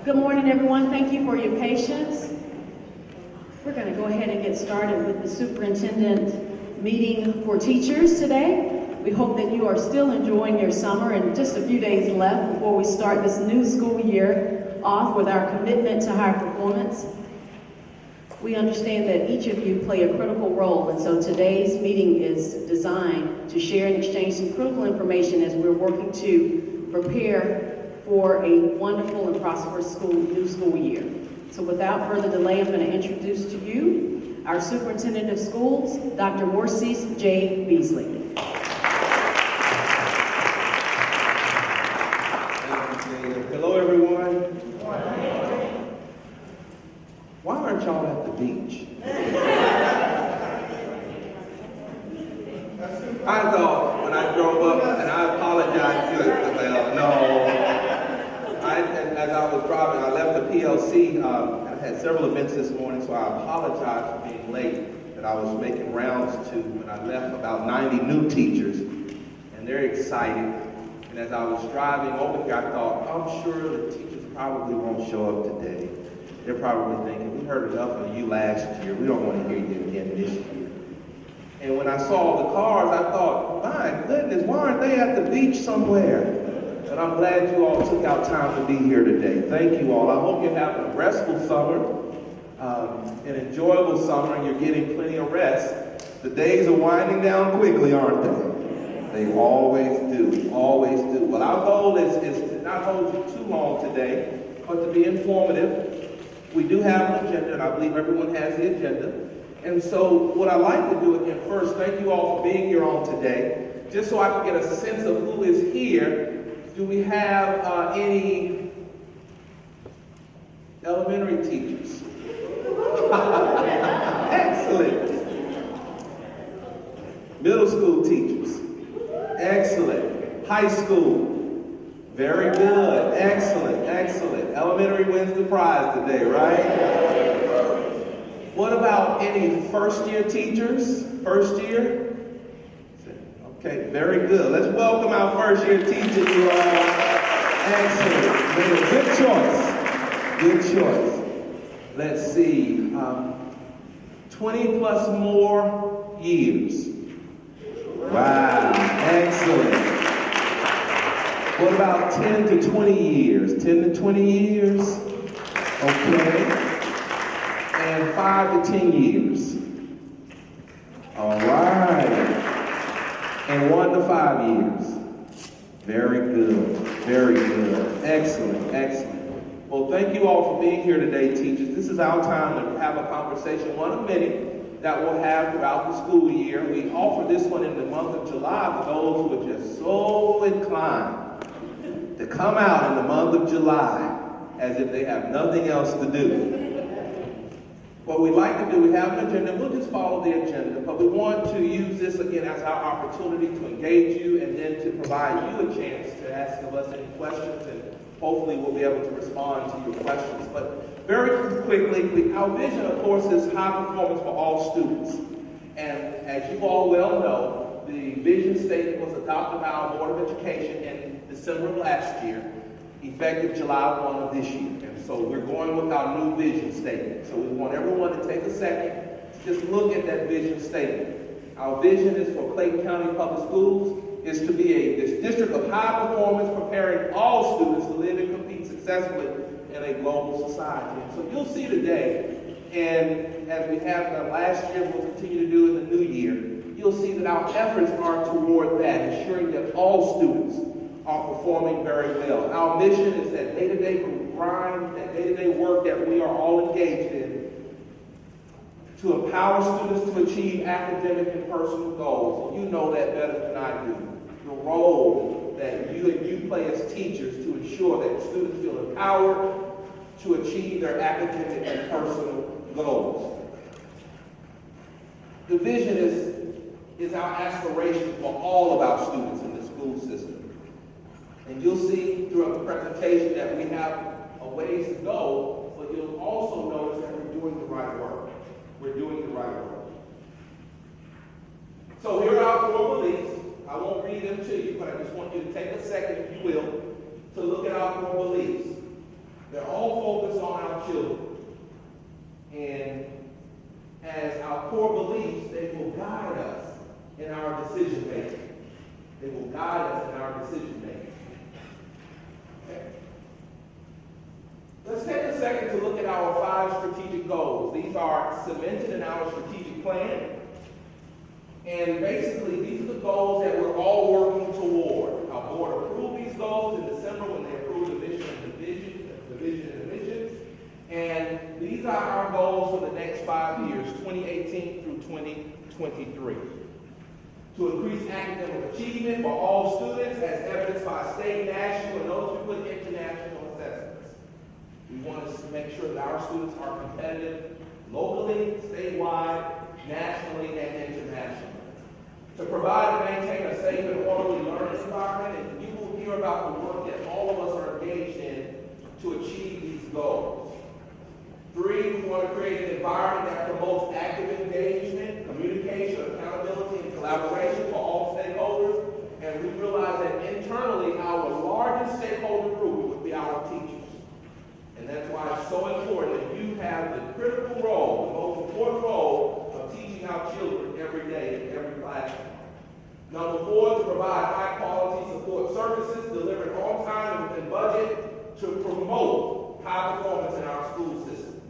Good morning, everyone. Thank you for your patience. We're going to go ahead and get started with the superintendent meeting for teachers today. We hope that you are still enjoying your summer and just a few days left before we start this new school year off with our commitment to high performance. We understand that each of you play a critical role, and so today's meeting is designed to share and exchange some critical information as we're working to prepare for a wonderful and prosperous new school year. So without further delay, I'm going to introduce to you our Superintendent of Schools, Dr. Morcease J. Beasley. Hello, everyone. Why aren't y'all at the beach? I thought when I drove up, and I apologize to it, as I was driving, I left the PLC. I had several events this morning, so I apologize for being late. That I was making rounds to, and I left about 90 new teachers, and they're excited. And as I was driving over here, I thought, I'm sure the teachers probably won't show up today. They're probably thinking, we heard enough of you last year. We don't want to hear you again this year. And when I saw the cars, I thought, my goodness, why aren't they at the beach somewhere? But I'm glad you all took out time to be here today. Thank you all. I hope you're having a restful summer, an enjoyable summer, and you're getting plenty of rest. The days are winding down quickly, aren't they? They always do, always do. Well, our goal is to not hold you too long today, but to be informative. We do have an agenda, and I believe everyone has the agenda. And so what I'd like to do again first, thank you all for being here on today. Just so I can get a sense of who is here, do we have any elementary teachers? Excellent. Middle school teachers? Excellent. High school? Very good. Excellent, excellent. Elementary wins the prize today, right? What about any first-year teachers? First year? Okay, very good. Let's welcome our first-year teachers, you all. Excellent. Good choice. Good choice. Let's see. 20 plus more years. Wow. Excellent. What about 10 to 20 years? 10 to 20 years? Okay. And 5 to 10 years. All right. And 1 to 5 years. Very good. Very good. Excellent. Excellent. Well, thank you all for being here today, teachers. This is our time to have a conversation, one of many that we'll have throughout the school year. We offer this one in the month of July for those who are just so inclined to come out in the month of July as if they have nothing else to do. What we like to do, we have an agenda, we'll just follow the agenda, but we want to use this again as our opportunity to engage you and then to provide you a chance to ask of us any questions, and hopefully we'll be able to respond to your questions. But very quickly, our vision, of course, is high performance for all students. And as you all well know, the vision statement was adopted by our Board of Education in December of last year, effective July 1 of this year. And so we're going with our new vision statement. So we want everyone to take a second to just look at that vision statement. Our vision is for Clayton County Public Schools is to be this district of high performance, preparing all students to live and compete successfully in a global society. And so you'll see today, and as we have done last year, we'll continue to do in the new year, you'll see that our efforts are toward that, ensuring that all students are performing very well. Our mission is that day-to-day grind, that day-to-day work that we are all engaged in to empower students to achieve academic and personal goals. You know that better than I do. The role that you play as teachers to ensure that students feel empowered to achieve their academic and personal goals. The vision is our aspiration for all of our students in the school system. And you'll see throughout the presentation that we have a ways to go, but you'll also notice that we're doing the right work. We're doing the right work. So here are our core beliefs. I won't read them to you, but I just want you to take a second, if you will, to look at our core beliefs. They're all our 5 strategic goals. These are cemented in our strategic plan. And basically, these are the goals that we're all working toward. Our board approved these goals in December when they approved the mission and the vision and the missions. And these are our goals for the next 5 years, 2018 through 2023. To increase academic achievement for all students as evidenced by state, national, and those who put international assessments. We want to make sure that our students are competitive locally, statewide, nationally, and internationally. To provide and maintain a safe and orderly learning environment, and you will hear about the work that all of us are engaged in to achieve these goals. 3, we want to create an environment that promotes active engagement, communication, accountability, and collaboration for all stakeholders. And we realize that internally, our largest stakeholder group would be our teachers. And that's why it's so important that you have the critical role, the most important role of teaching our children every day in every classroom. Number 4, to provide high-quality support services delivered on time and within budget to promote high performance in our school system.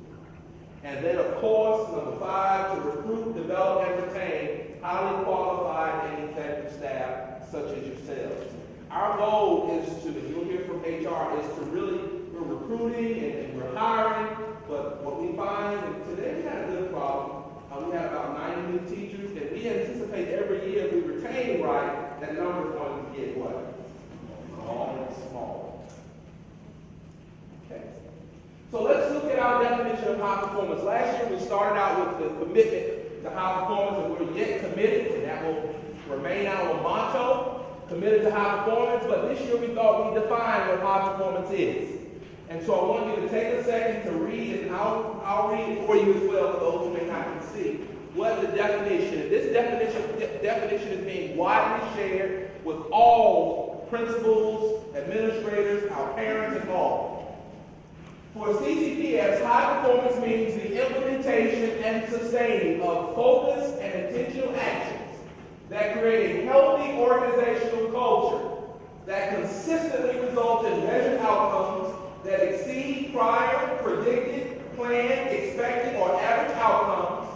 And then, of course, number 5, to recruit, develop, and retain highly qualified and effective staff such as yourselves. Our goal is to, and you'll hear from HR, is to really, we're recruiting and we're hiring, but what we find, and today we had a good problem. We have about 90 new teachers, and we anticipate every year if we retain right, that number is going to get what? Smaller. Okay. So let's look at our definition of high performance. Last year we started out with the commitment to high performance, and we're yet committed, and that will remain our motto, committed to high performance, but this year we thought we'd define what high performance is. And so I want you to take a second to read, and I'll read it for you as well for those who may not can see what the definition is. This definition is being widely shared with all principals, administrators, our parents, and all. For CCPS, high performance means the implementation and sustaining of focused and intentional actions that create a healthy organizational culture that consistently results in measured outcomes that exceed prior, predicted, planned, expected, or average outcomes,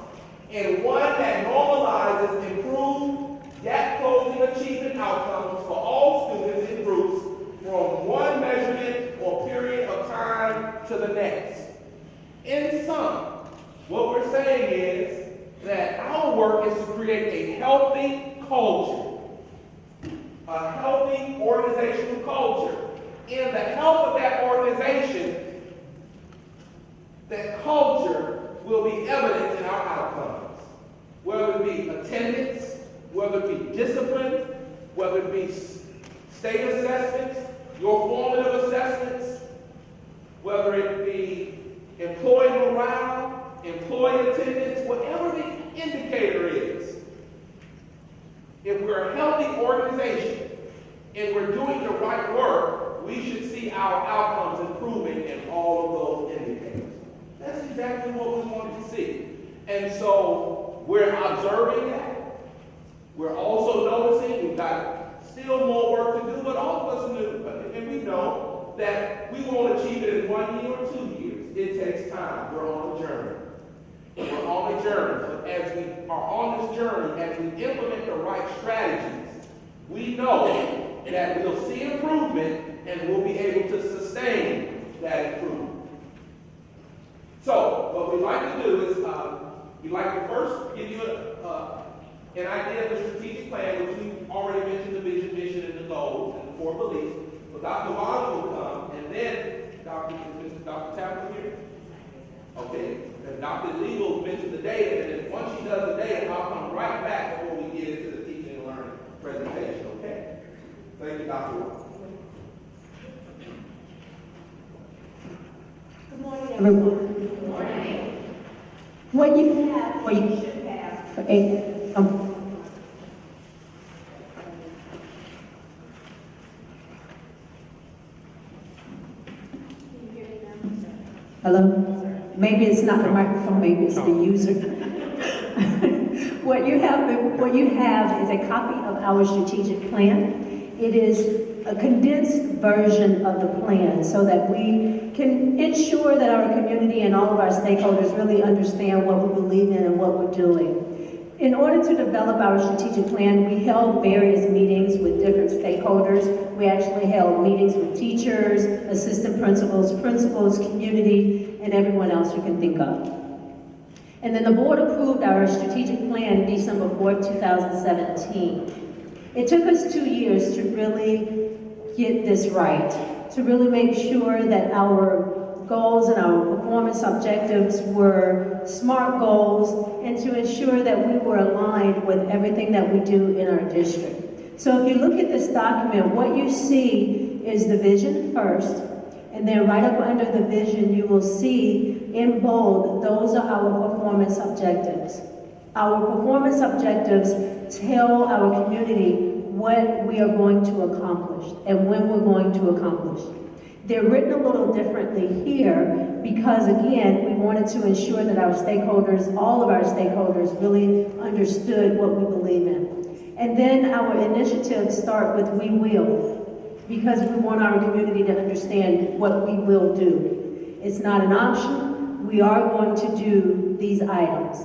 and one that normalizes improved, gap-closing achievement outcomes for all students in groups from one measurement or period of time to the next. In sum, what we're saying is that our work is to create a healthy culture, a healthy organizational culture. In the health of that organization, that culture will be evident in our outcomes. Whether it be attendance, whether it be discipline, whether it be state assessments, your formative assessments, whether it be employee morale, employee attendance, whatever the indicator is. If we're a healthy organization and we're doing the right work, we should see our outcomes improving in all of those indicators. That's exactly what we wanted to see. And so we're observing that. We're also noticing we've got still more work to do, but all of us knew, and we know that we won't achieve it in 1 year or 2 years. It takes time. We're on a journey. We're on a journey. But as we are on this journey, as we implement the right strategies, we know that we'll see improvement and we'll be able to sustain that improvement. So, what we'd like to do is, we'd like to first give you an idea of the strategic plan, which we already mentioned the vision, mission, and the goals, and the 4 beliefs. So Dr. Bond will come, and then Dr. Tapper here? Okay, and Dr. Lee will mention the data, and then once she does the data, I'll come right back before we get into the teaching and learning presentation, okay? Thank you, Dr. Bond. Good morning, everyone. Good morning. What you have, what you should have. Okay. Hello? Maybe it's not the microphone, maybe it's the user. What you have is a copy of our strategic plan. It is a condensed version of the plan so that we can ensure that our community and all of our stakeholders really understand what we believe in and what we're doing. In order to develop our strategic plan, we held various meetings with different stakeholders. We actually held meetings with teachers, assistant principals, community, and everyone else you can think of. And then the board approved our strategic plan December 4th, 2017. It took us 2 years to really get this right, to really make sure that our goals and our performance objectives were SMART goals, and to ensure that we were aligned with everything that we do in our district. So if you look at this document, what you see is the vision first, and then right up under the vision you will see in bold, those are our performance objectives. Our performance objectives tell our community what we are going to accomplish and when we're going to accomplish. They're written a little differently here because, again, we wanted to ensure that our stakeholders, all of our stakeholders, really understood what we believe in. And then our initiatives start with "we will," because we want our community to understand what we will do. It's not an option. We are going to do these items.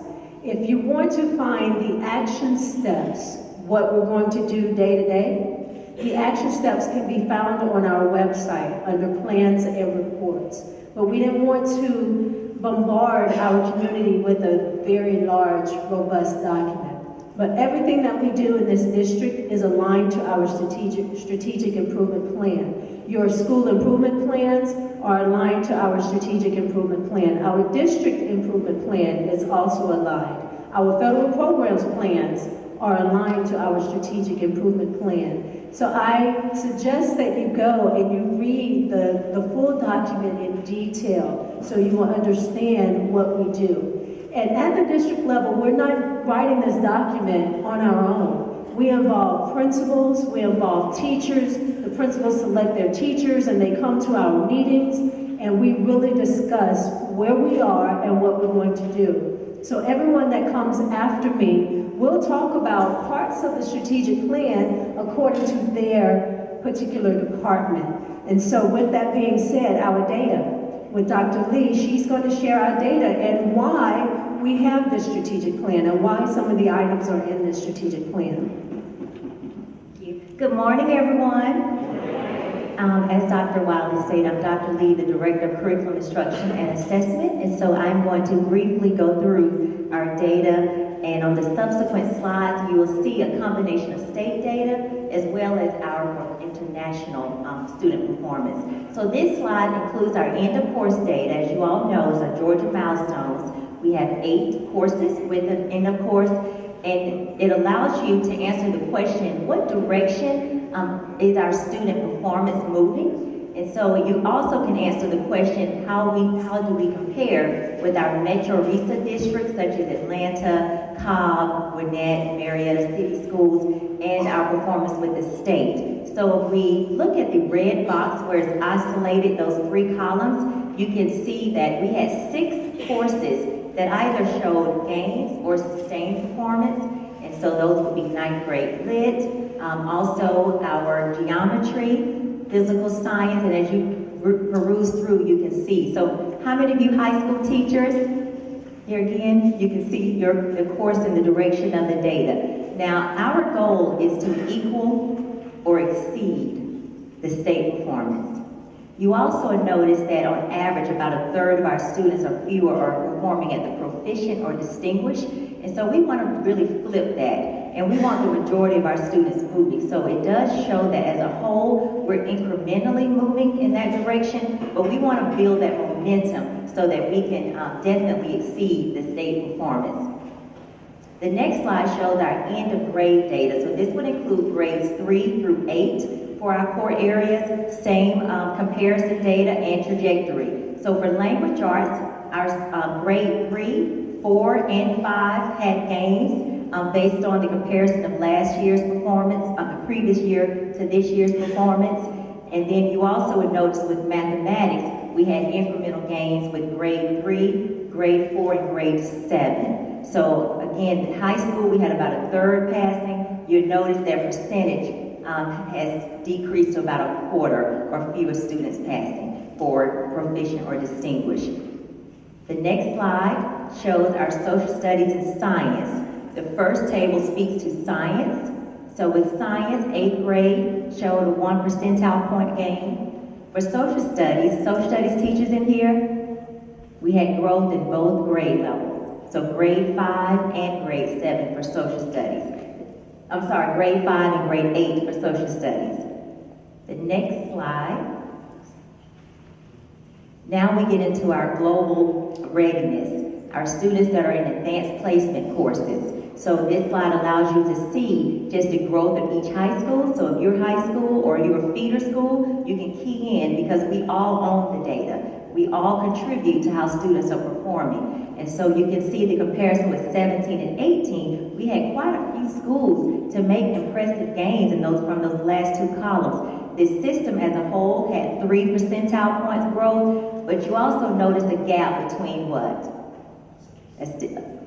If you want to find the action steps, what we're going to do day to day, the action steps can be found on our website under plans and reports. But we didn't want to bombard our community with a very large, robust document. But everything that we do in this district is aligned to our strategic improvement plan. Your school improvement plans are aligned to our strategic improvement plan. Our district improvement plan is also aligned. Our federal programs plans are aligned to our strategic improvement plan. So I suggest that you go and you read the full document in detail so you will understand what we do. And at the district level, we're not writing this document on our own. We involve principals, we involve teachers, the principals select their teachers and they come to our meetings and we really discuss where we are and what we're going to do. So everyone that comes after me will talk about parts of the strategic plan according to their particular department. And so with that being said, our data, with Dr. Lee, she's going to share our data and why we have this strategic plan and why some of the items are in this strategic plan. Thank you. Good morning, everyone. As Dr. Wiley said, I'm Dr. Lee, the Director of Curriculum Instruction and Assessment, and so I'm going to briefly go through our data, and on the subsequent slides, you will see a combination of state data as well as our international student performance. So this slide includes our end-of-course data. As you all know, is our Georgia milestones. We have 8 courses with an end-of-course, and it allows you to answer the question, what direction is our student performance moving? And so you also can answer the question, how do we compare with our Metro RESA districts such as Atlanta, Cobb, Gwinnett, Marietta City Schools, and our performance with the state. So if we look at the red box where it's isolated, those 3 columns, you can see that we had 6 courses that either showed gains or sustained performance, and so those would be 9th grade lit, also our geometry, physical science, and as you peruse through, you can see. So how many of you high school teachers? Here again, you can see the course and the direction of the data. Now, our goal is to equal or exceed the state performance. You also notice that on average, about 1/3 of our students or fewer are performing at the proficient or distinguished. And so we want to really flip that. And we want the majority of our students moving. So it does show that as a whole, we're incrementally moving in that direction, but we want to build that momentum so that we can definitely exceed the state performance. The next slide shows our end of grade data. So this would include grades 3 through 8 for our core areas, same comparison data and trajectory. So for language arts, our grade 3, 4, and 5 had gains based on the comparison of last year's performance, the previous year to this year's performance. And then you also would notice with mathematics, we had incremental gains with grade 3, grade 4, and grade 7. So again, in high school, we had about 1/3 passing. You'll notice that percentage has decreased to about a quarter or fewer students passing for proficient or distinguished. The next slide shows our social studies and science. The first table speaks to science. So with science, 8th grade showed a 1 percentile point gain. For social studies teachers in here, we had growth in both grade levels. So grade 5 and grade 7 for social studies. I'm sorry, grade 5 and grade 8 for social studies. The next slide. Now we get into our global readiness, our students that are in advanced placement courses. So this slide allows you to see just the growth of each high school. So if you're high school or you're feeder school, you can key in because we all own the data. We all contribute to how students are performing. And so you can see the comparison with 17 and 18, we had quite a few schools to make impressive gains in from those last two columns. This system as a whole had 3 percentile points growth, but you also notice a gap between what?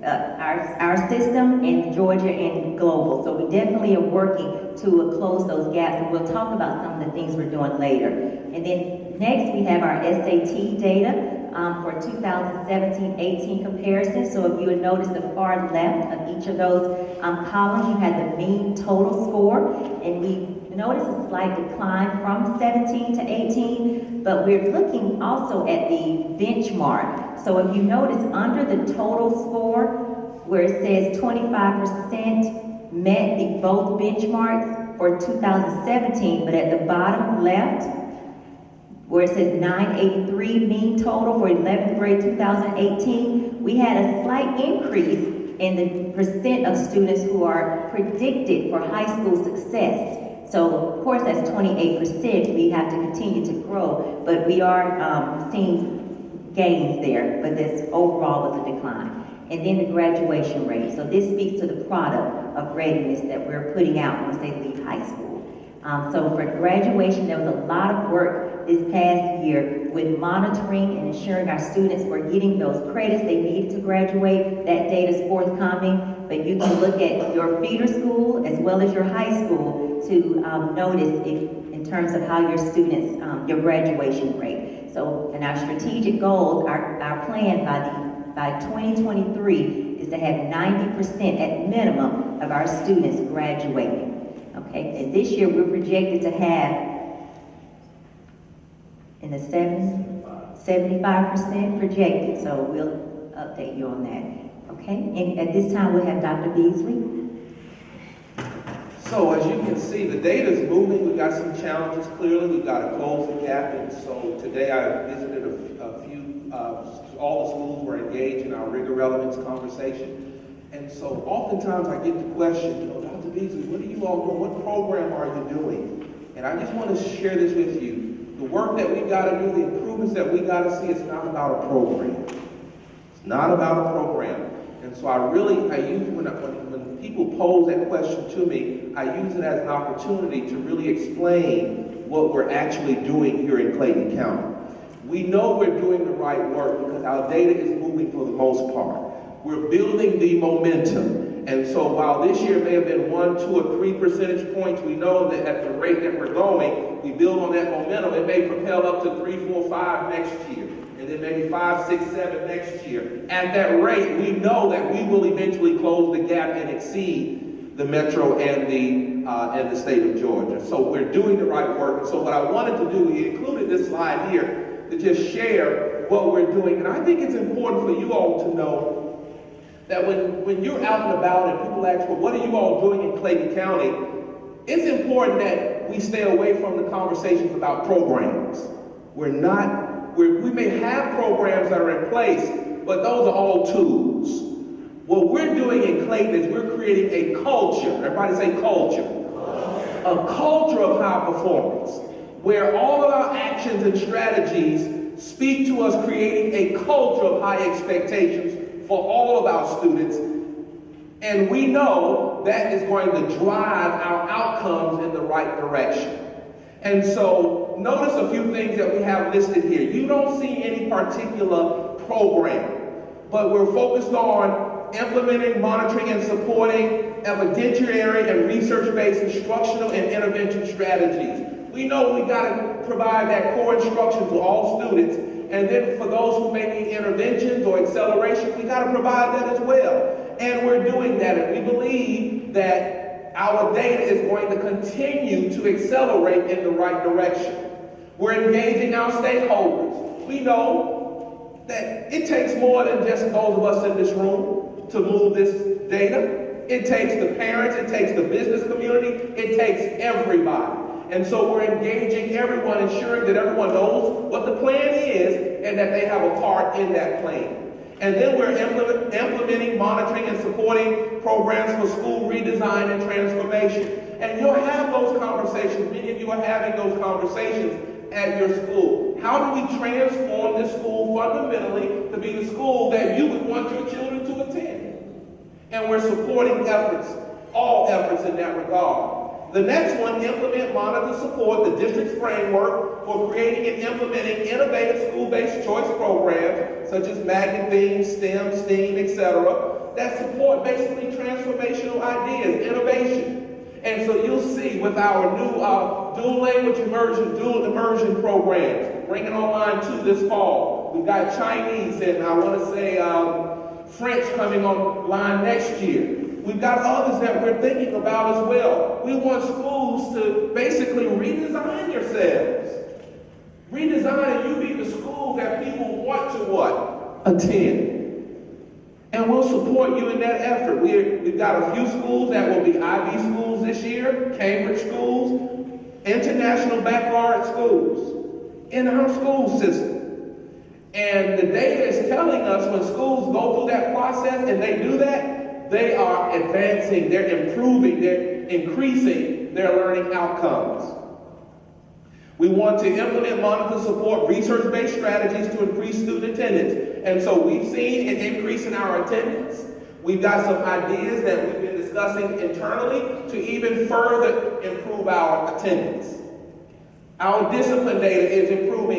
Our system and Georgia and global. So we definitely are working to close those gaps, and we'll talk about some of the things we're doing later. And then next we have our SAT data for 2017-18 comparison. So if you would notice the far left of each of those columns, you had the mean total score, and we notice a slight decline from 17 to 18, but we're looking also at the benchmark. So if you notice under the total score, where it says 25% met both benchmarks for 2017, but at the bottom left, where it says 983 mean total for 11th grade 2018, we had a slight increase in the percent of students who are predicted for high school success. So, of course, that's 28%. We have to continue to grow, but we are seeing gains there, but this overall was a decline. And then the graduation rate. So this speaks to the product of readiness that we're putting out once they leave high school. So for graduation, there was a lot of work this past year with monitoring and ensuring our students were getting those credits they needed to graduate. That data is forthcoming, but you can look at your feeder school as well as your high school to notice in terms of how your students, your graduation rate. So in our strategic goals, our plan by 2023 is to have 90% at minimum of our students graduating. Okay, and this year we're projected to have in the 75% projected, so we'll update you on that. Okay, and at this time we'll have Dr. Beasley. So as you can see, the data is moving. We've got some challenges, clearly. We've got to close the gap. And so today I visited a few, all the schools were engaged in our rigor relevance conversation. And so oftentimes I get the question, Dr. Beasley, what are you all doing? What program are you doing? And I just want to share this with you. The work that we've got to do, the improvements that we've got to see, it's not about a program. It's not about a program. And so I use, when people pose that question to me, I use it as an opportunity to really explain what we're actually doing here in Clayton County. We know we're doing the right work because our data is moving for the most part. We're building the momentum. And so while this year may have been 1, 2, or 3 percentage points, we know that at the rate that we're going, we build on that momentum. It may propel up to 3, 4, 5 next year. And then maybe 5, 6, 7 next year. At that rate, we know that we will eventually close the gap and exceed the metro and the state of Georgia. So we're doing the right work. And so what I wanted to do, we included this slide here to just share what we're doing. And I think it's important for you all to know that when you're out and about and people ask, well, what are you all doing in Clayton County? It's important that we stay away from the conversations about programs. We may have programs that are in place, but those are all tools. What we're doing in Clayton is we're creating a culture. Everybody say culture. A culture of high performance, where all of our actions and strategies speak to us creating a culture of high expectations for all of our students. And we know that is going to drive our outcomes in the right direction. And so notice a few things that we have listed here. You don't see any particular program, but we're focused on implementing, monitoring, and supporting evidentiary and research-based instructional and intervention strategies. We know we got to provide that core instruction to all students, and then for those who may need interventions or acceleration, we got to provide that as well. And we're doing that, and we believe that our data is going to continue to accelerate in the right direction. We're engaging our stakeholders. We know that it takes more than just those of us in this room to move this data. It takes the parents, it takes the business community, it takes everybody. And so we're engaging everyone, ensuring that everyone knows what the plan is and that they have a part in that plan. And then we're implementing, monitoring, and supporting programs for school redesign and transformation. And you'll have those conversations. Many of you are having those conversations at your school. How do we transform this school fundamentally to be the school that you would want your children to attend? And we're supporting efforts, all efforts in that regard. The next one, implement, monitor, support the district's framework for creating and implementing innovative school-based choice programs, such as magnet themes, STEM, STEAM, etc., that support basically transformational ideas, innovation. And so you'll see with our new dual language immersion, dual immersion programs, bringing online 2 this fall. We've got Chinese and I want to say French coming online next year. We've got others that we're thinking about as well. We want schools to basically redesign yourselves. Redesign and you be the school that people want to what? Attend. And we'll support you in that effort. We've got a few schools that will be IB schools this year, Cambridge schools, international baccalaureate schools in our school system. And the data is telling us when schools go through that process and they do that, they are advancing, they're improving, they're increasing their learning outcomes. We want to implement, monitor, support research-based strategies to increase student attendance. And so we've seen an increase in our attendance. We've got some ideas that we've been discussing internally to even further improve our attendance. Our discipline data is improving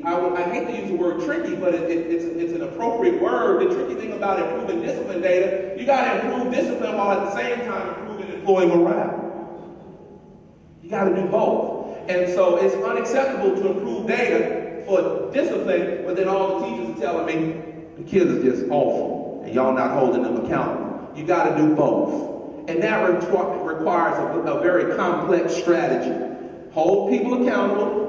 I hate to use the word tricky, but it's an appropriate word. The tricky thing about improving discipline data, you got to improve discipline while at the same time improving employee morale. You got to do both. And so it's unacceptable to improve data for discipline, but then all the teachers are telling me the kids are just awful and y'all not holding them accountable. You got to do both. And that requires a very complex strategy. Hold people accountable,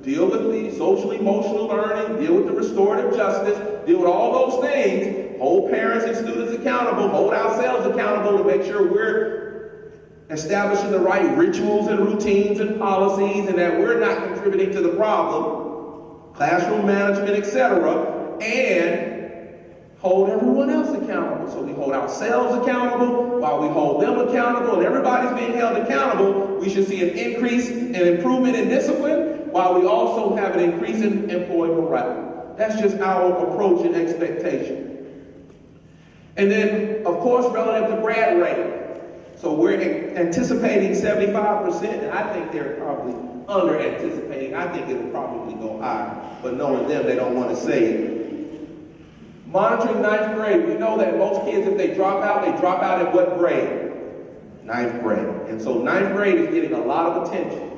deal with the social emotional learning, deal with the restorative justice, deal with all those things, hold parents and students accountable, hold ourselves accountable to make sure we're establishing the right rituals and routines and policies and that we're not contributing to the problem, classroom management, etc., and hold everyone else accountable. So we hold ourselves accountable while we hold them accountable, and everybody's being held accountable. We should see an increase and improvement in discipline while we also have an increase in employee morale. That's just our approach and expectation. And then, of course, relative to grad rate. So we're anticipating 75%, and I think they're probably under-anticipating. I think it'll probably go higher, but knowing them, they don't want to say it. Monitoring 9th grade, we know that most kids, if they drop out in what grade? 9th grade. And so 9th grade is getting a lot of attention.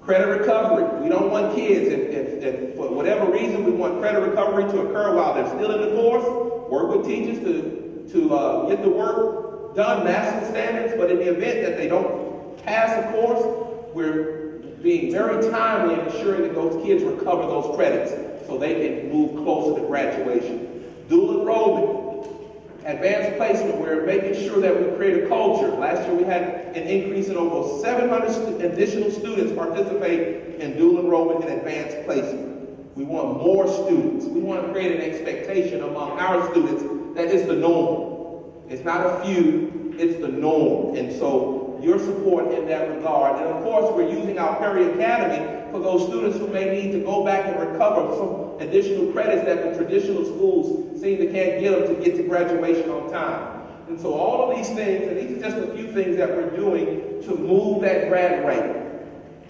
Credit recovery, we don't want kids, if for whatever reason we want credit recovery to occur while they're still in the course, work with teachers to get the work done, master standards, but in the event that they don't pass the course, we're being very timely in ensuring that those kids recover those credits so they can move closer to graduation. Dual enrollment, advanced placement, we're making sure that we create a culture. Last year we had an increase in over 700 additional students participate in dual enrollment and advanced placement. We want more students. We want to create an expectation among our students that it's the norm. It's not a few, it's the norm. And so your support in that regard. And of course, we're using our Perry Academy for those students who may need to go back and recover some additional credits that the traditional schools seem to can't get them to get to graduation on time. And so all of these things, and these are just a few things that we're doing to move that grad rate.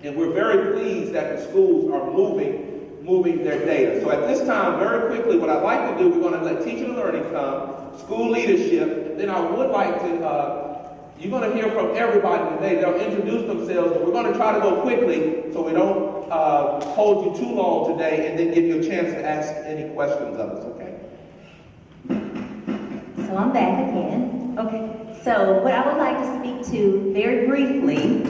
And we're very pleased that the schools are moving moving their data. So at this time, very quickly, what I'd like to do, we're going to let teaching and learning come, school leadership, then I would like to, you're going to hear from everybody today. They'll introduce themselves, but we're going to try to go quickly so we don't hold you too long today and then give you a chance to ask any questions of us, okay? So I'm back again. Okay, so what I would like to speak to very briefly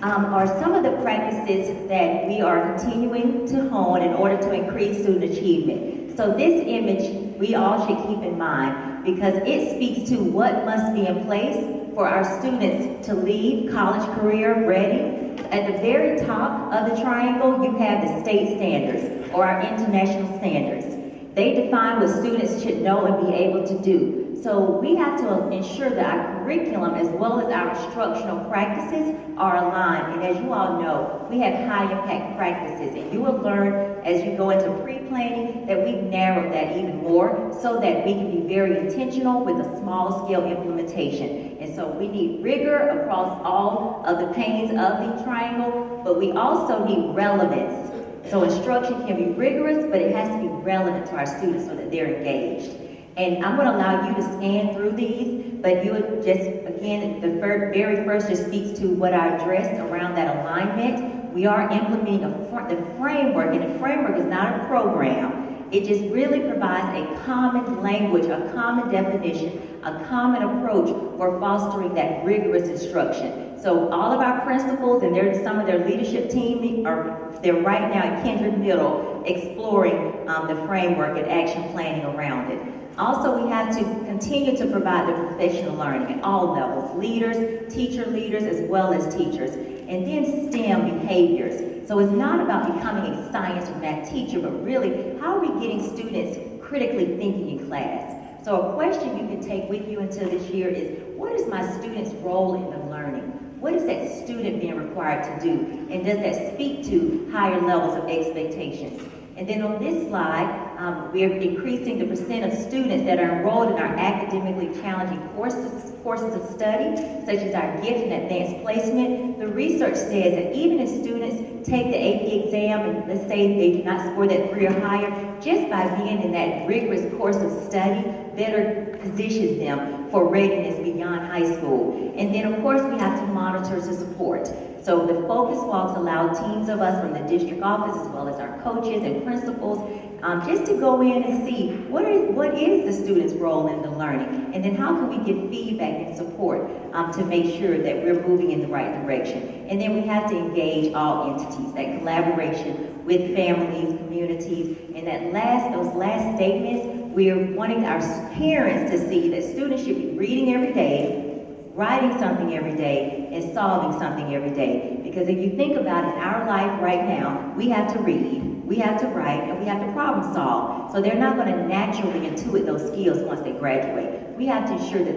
are some of the practices that we are continuing to hone in order to increase student achievement. So this image we all should keep in mind because it speaks to what must be in place for our students to leave college career ready. At the very top of the triangle, you have the state standards or our international standards. They define what students should know and be able to do. So we have to ensure that our curriculum as well as our instructional practices are aligned. And as you all know, we have high impact practices. And you will learn as you go into pre-planning that we've narrowed that even more so that we can be very intentional with a small scale implementation. And so we need rigor across all of the panes of the triangle, but we also need relevance. So instruction can be rigorous, but it has to be relevant to our students so that they're engaged. And I'm going to allow you to scan through these, but you would just, again, the very first just speaks to what I addressed around that alignment. We are implementing the framework, and the framework is not a program. It just really provides a common language, a common definition, a common approach for fostering that rigorous instruction. So all of our principals and some of their leadership team they're right now at Kindred Middle exploring the framework and action planning around it. Also, we have to continue to provide the professional learning at all levels, leaders, teacher leaders, as well as teachers. And then STEM behaviors. So it's not about becoming a science or math teacher, but really, how are we getting students critically thinking in class? So a question you can take with you until this year is, what is my student's role in the learning? What is that student being required to do? And does that speak to higher levels of expectations? And then on this slide, we're increasing the percent of students that are enrolled in our academically challenging courses of study, such as our gift and advanced placement. The research says that even if students take the AP exam and let's say they do not score that 3 or higher, just by being in that rigorous course of study, better positions them for readiness beyond high school. And then of course we have to monitor to support. So the focus walks allow teams of us from the district office as well as our coaches and principals just to go in and see what is the student's role in the learning, and then how can we give feedback and support to make sure that we're moving in the right direction. And then we have to engage all entities, that collaboration with families, communities, and those last statements, we're wanting our parents to see that students should be reading every day, writing something every day, and solving something every day. Because if you think about it, in our life right now, we have to read, we have to write, and we have to problem solve. So they're not going to naturally intuit those skills once they graduate. We have to ensure that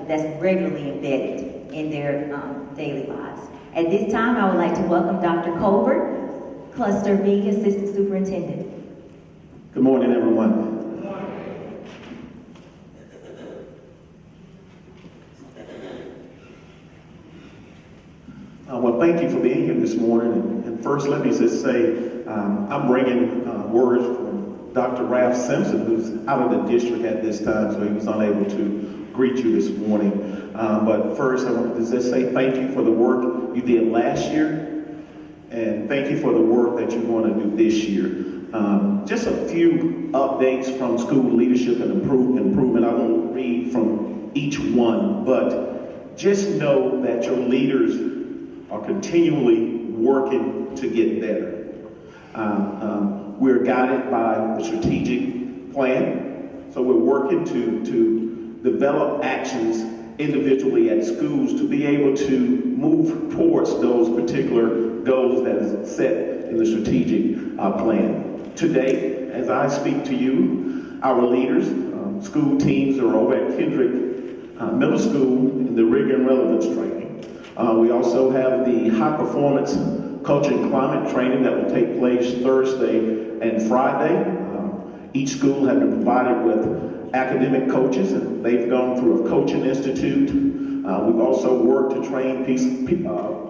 that's regularly embedded in their daily lives. At this time, I would like to welcome Dr. Colbert, Cluster B, Assistant Superintendent. Good morning, everyone. Well, thank you for being here this morning. And first, let me just say, I'm bringing words from Dr. Ralph Simpson, who's out of the district at this time, so he was unable to greet you this morning. But first, I want to just say thank you for the work you did last year, and thank you for the work that you're going to do this year. Just a few updates from school leadership and improvement. I won't read from each one, but just know that your leaders are continually working to get better. We're guided by the strategic plan, so we're working to develop actions individually at schools to be able to move towards those particular goals that is set in the strategic plan. Today, as I speak to you, our leaders, school teams are over at Kendrick Middle School in the rigor and relevance training. We also have the high performance culture and climate training that will take place Thursday and Friday. Each school has been provided with academic coaches, and they've gone through a coaching institute. We've also worked to train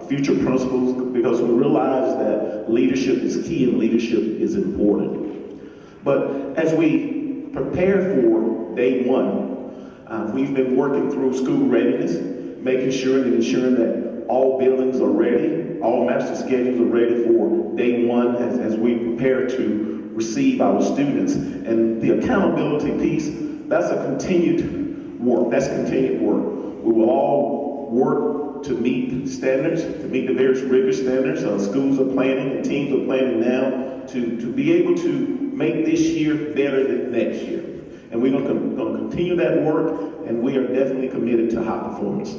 future principals, because we realize that leadership is key and leadership is important. But as we prepare for day one, we've been working through school readiness, making sure and ensuring that all buildings are ready, all master schedules are ready for day one as we prepare to receive our students. And the accountability piece, that's a continued work. That's continued work. We will all work to meet standards, to meet the various rigorous standards. Schools are planning and teams are planning now to be able to make this year better than next year. And we're going to continue that work, and we are definitely committed to high performance.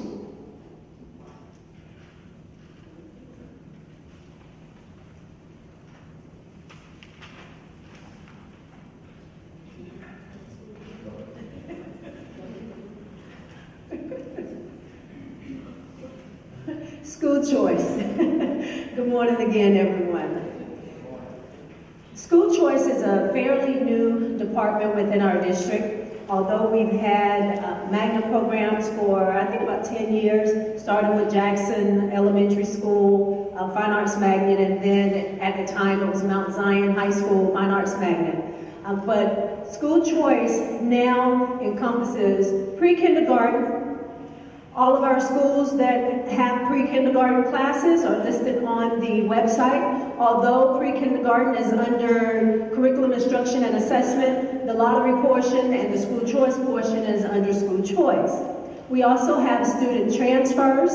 School choice. Good morning again, everyone. School choice is a fairly new department within our district. Although we've had magnet programs for, I think, about 10 years, starting with Jackson Elementary School, Fine Arts Magnet, and then at the time it was Mount Zion High School Fine Arts Magnet. But school choice now encompasses pre-kindergarten. All of our schools that have pre-kindergarten classes are listed on the website. Although pre-kindergarten is under curriculum instruction and assessment, the lottery portion and the school choice portion is under school choice. We also have student transfers.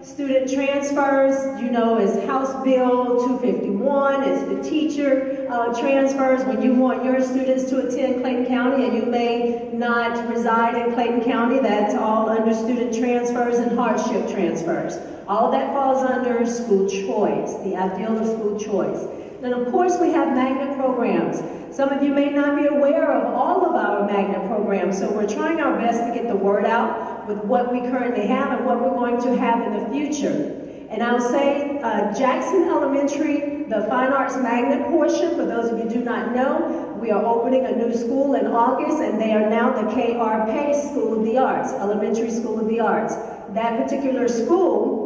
Student transfers, you know, is House Bill 251. It's the teacher transfers when you want your students to attend Clayton County and you may not reside in Clayton County. That's all under student transfers and hardship transfers. All that falls under school choice, the ideal of school choice. Then of course we have magnet programs. Some of you may not be aware of all of our magnet programs, so we're trying our best to get the word out with what we currently have and what we're going to have in the future. And I'll say Jackson Elementary, the Fine Arts Magnet portion, for those of you who do not know, we are opening a new school in August, and they are now the K.R. Pace School of the Arts, Elementary School of the Arts. That particular school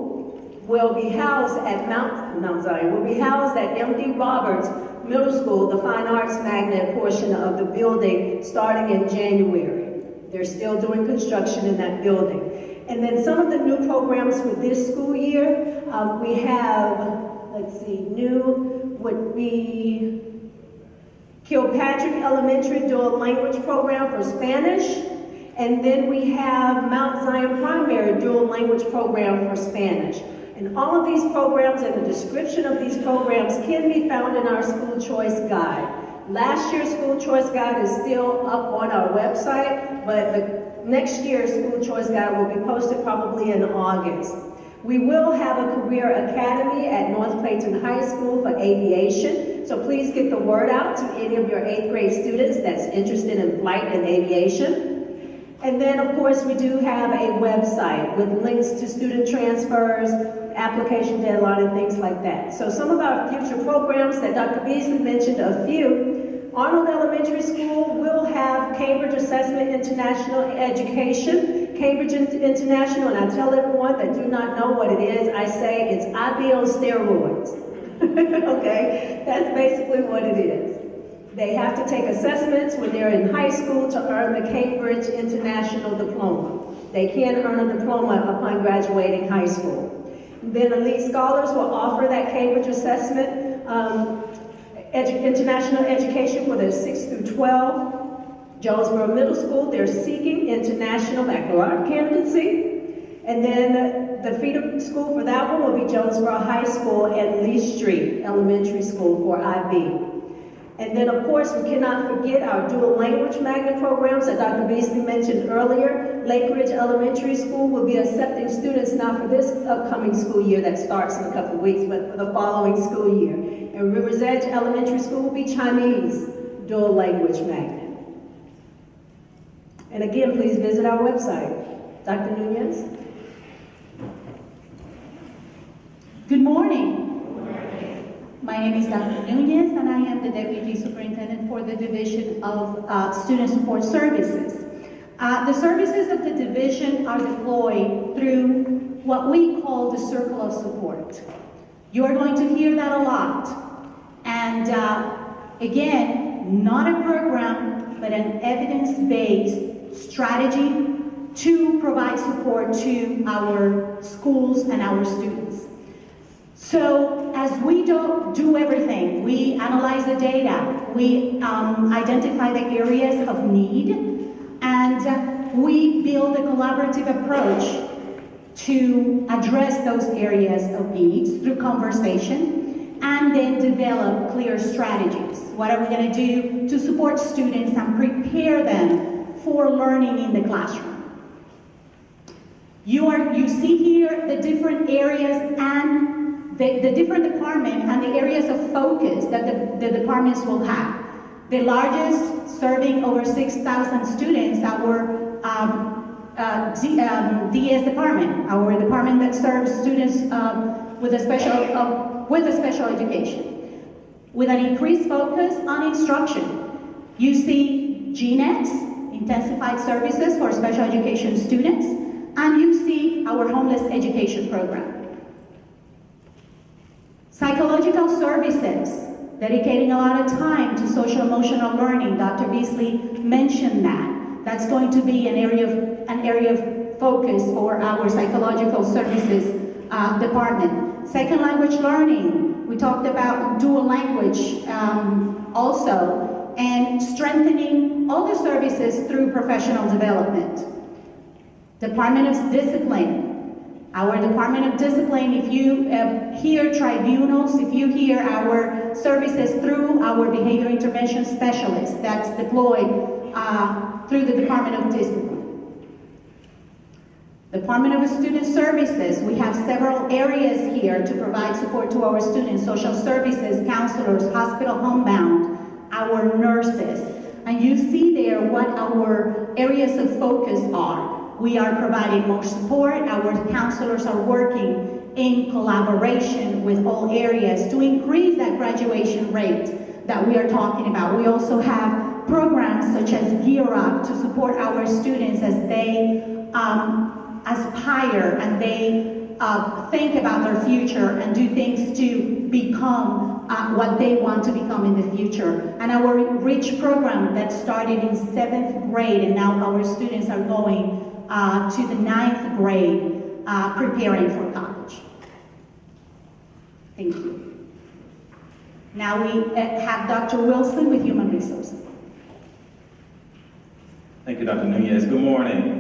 will be housed at Mount Zion, will be housed at M.D. Roberts Middle School, the Fine Arts Magnet portion of the building, starting in January. They're still doing construction in that building. And then some of the new programs for this school year, we have, new would be Kilpatrick Elementary Dual Language Program for Spanish. And then we have Mount Zion Primary Dual Language Program for Spanish. And all of these programs and the description of these programs can be found in our school choice guide. Last year's school choice guide is still up on our website, but the next year's school choice guide will be posted probably in August. We will have a career academy at North Clayton High School for aviation, so please get the word out to any of your 8th grade students that's interested in flight and aviation. And then, of course, we do have a website with links to student transfers, application deadline, and things like that. So some of our future programs that Dr. Beasley mentioned a few, Arnold Elementary School will have Cambridge Assessment International Education. Cambridge International, and I tell everyone that do not know what it is, I say it's IB on steroids. Okay, that's basically what it is. They have to take assessments when they're in high school to earn the Cambridge International Diploma. They can earn a diploma upon graduating high school. Then Elite Scholars will offer that Cambridge Assessment International Education for their 6 through 12. Jonesboro Middle School, they're seeking International Baccalaureate candidacy. And then the feeder school for that one will be Jonesboro High School and Lee Street Elementary School for IB. And then, of course, we cannot forget our dual language magnet programs that Dr. Beasley mentioned earlier. Lake Ridge Elementary School will be accepting students not for this upcoming school year that starts in a couple of weeks, but for the following school year. And Rivers Edge Elementary School will be Chinese dual language magnet. And again, please visit our website. Dr. Nunez. Good morning. My name is Dr. Nunez, and I am the Deputy Superintendent for the Division of Student Support Services. The services of the division are deployed through what we call the circle of support. You are going to hear that a lot. And again, not a program, but an evidence-based strategy to provide support to our schools and our students. So as we do everything, we analyze the data, we identify the areas of need, and we build a collaborative approach to address those areas of needs through conversation, and then develop clear strategies. What are we going to do to support students and prepare them for learning in the classroom? You see here the different areas and the different departments and the areas of focus that the departments will have. The largest, serving over 6,000 students, our DS department, our department that serves students with a special education, with an increased focus on instruction. You see GNETs, intensified services for special education students, and you see our homeless education program. Psychological services, dedicating a lot of time to social emotional learning. Dr. Beasley mentioned that. That's going to be an area of focus for our psychological services department. Second language learning, we talked about dual language also, and strengthening all the services through professional development. Department of Discipline. Our Department of Discipline, if you hear tribunals, if you hear our services through our behavior intervention specialists that's deployed through the Department of Discipline. Department of Student Services, we have several areas here to provide support to our students, social services, counselors, hospital homebound, our nurses. And you see there what our areas of focus are. We are providing more support. Our counselors are working in collaboration with all areas to increase that graduation rate that we are talking about. We also have programs such as Gear Up to support our students as they aspire and they think about their future and do things to become what they want to become in the future. And our REACH program that started in 7th grade, and now our students are going to the 9th grade, preparing for college. Thank you. Now we have Dr. Wilson with Human Resources. Thank you, Dr. Nunez. Good morning.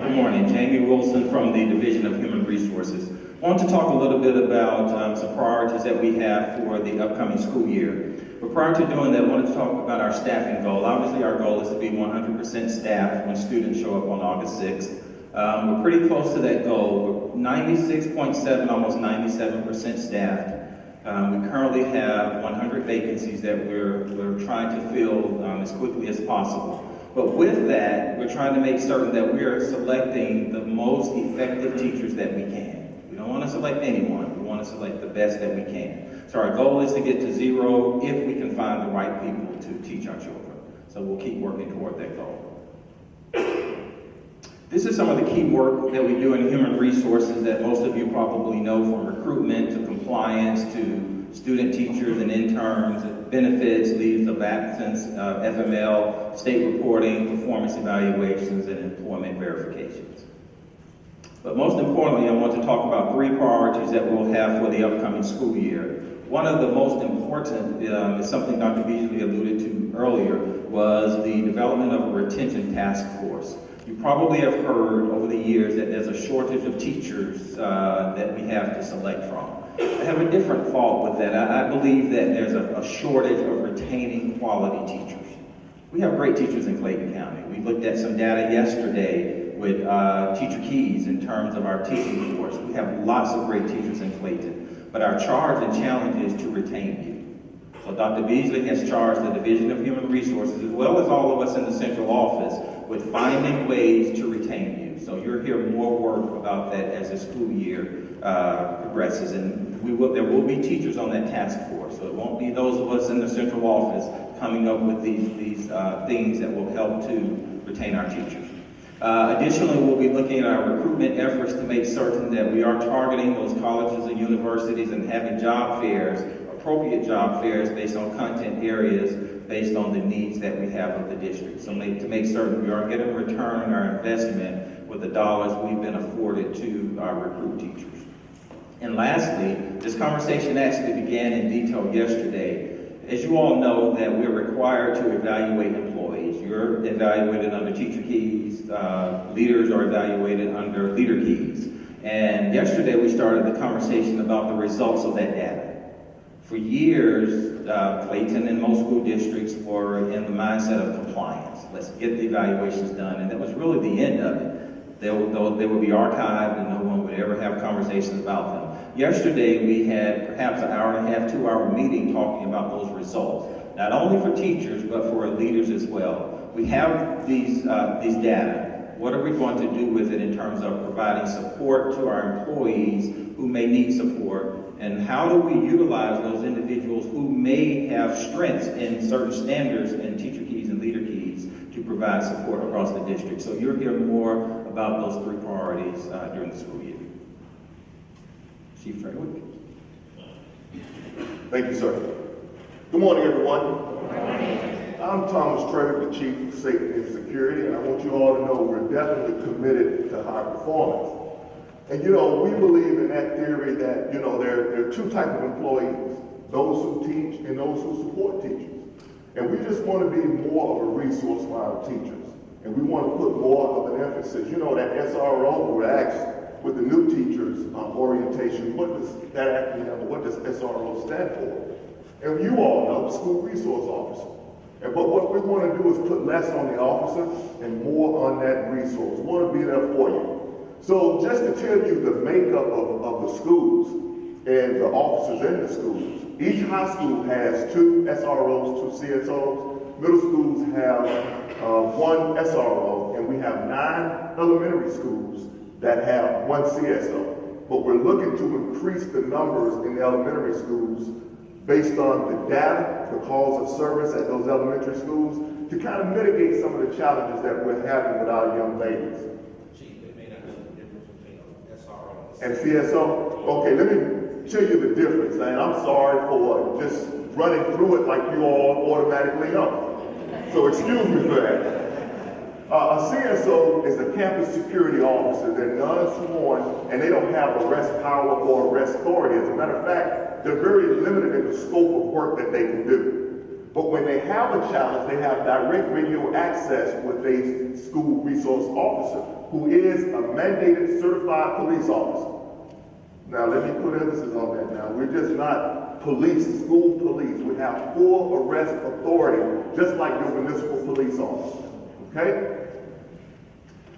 Good morning. Jamie Wilson from the Division of Human Resources. I want to talk a little bit about some priorities that we have for the upcoming school year. But prior to doing that, I wanted to talk about our staffing goal. Obviously, our goal is to be 100% staffed when students show up on August 6th. We're pretty close to that goal. We're 96.7, almost 97% staffed. We currently have 100 vacancies that we're trying to fill as quickly as possible. But with that, we're trying to make certain that we are selecting the most effective teachers that we can. We don't want to select anyone. We want to select the best that we can. So our goal is to get to 0 if we can find the right people to teach our children. So we'll keep working toward that goal. This is some of the key work that we do in human resources that most of you probably know, from recruitment to compliance to student teachers and interns, benefits, leaves of absence, FML, state reporting, performance evaluations, and employment verifications. But most importantly, I want to talk about 3 priorities that we'll have for the upcoming school year. One of the most important is something Dr. Beasley alluded to earlier, was the development of a retention task force. You probably have heard over the years that there's a shortage of teachers that we have to select from. I have a different thought with that. I believe that there's a shortage of retaining quality teachers. We have great teachers in Clayton County. We looked at some data yesterday with teacher keys in terms of our teaching force. We have lots of great teachers in Clayton. But our charge and challenge is to retain you. So Dr. Beasley has charged the Division of Human Resources, as well as all of us in the central office, with finding ways to retain you. So you'll hear more work about that as the school year progresses. And there will be teachers on that task force. So it won't be those of us in the central office coming up with these things that will help to retain our teachers. Additionally, we'll be looking at our recruitment efforts to make certain that we are targeting those colleges and universities and having job fairs, appropriate job fairs based on content areas, based on the needs that we have of the district. So to make certain we are getting a return on our investment with the dollars we've been afforded to recruit teachers. And lastly, this conversation actually began in detail yesterday. As you all know, that we're required to evaluate employees. You're evaluated under teacher keys, leaders are evaluated under leader keys. And yesterday we started the conversation about the results of that data. For years, Clayton and most school districts were in the mindset of compliance. Let's get the evaluations done, and that was really the end of it. They would be archived and no one would ever have conversations about them. Yesterday, we had perhaps an hour and a half, 2-hour meeting talking about those results, not only for teachers, but for leaders as well. We have these data. What are we going to do with it in terms of providing support to our employees who may need support? And how do we utilize those individuals who may have strengths in certain standards and teacher keys and leader keys to provide support across the district? So you'll hear more about those 3 priorities during the school year. Chief Treywick. Thank you, sir. Good morning, everyone. Good morning. I'm Thomas Treywick, the Chief of Safety and Security, and I want you all to know we're definitely committed to high performance. And we believe in that theory that, there are 2 types of employees, those who teach and those who support teachers. And we just want to be more of a resource for our teachers. And we want to put more of an emphasis. That SRO, we were asked with the new teachers orientation, what does that acronym, what does SRO stand for? And you all know, school resource officer. But what we want to do is put less on the officer and more on that resource. We want to be there for you. So just to tell you the makeup of the schools and the officers in the schools, each high school has 2 SROs, 2 CSOs. Middle schools have 1 SRO, and we have 9 elementary schools that have 1 CSO. But we're looking to increase the numbers in the elementary schools based on the data, the calls of service at those elementary schools, to kind of mitigate some of the challenges that we're having with our young ladies. And CSO? Okay, let me show you the difference. And I'm sorry for just running through it like you all automatically know. So excuse me for that. A CSO is a campus security officer. They're non-sworn and they don't have arrest power or arrest authority. As a matter of fact, they're very limited in the scope of work that they can do. But when they have a challenge, they have direct radio access with a school resource officer who is a mandated certified police officer. Now let me put emphasis on that now. We're just not police, school police. We have full arrest authority, just like your municipal police officer. Okay?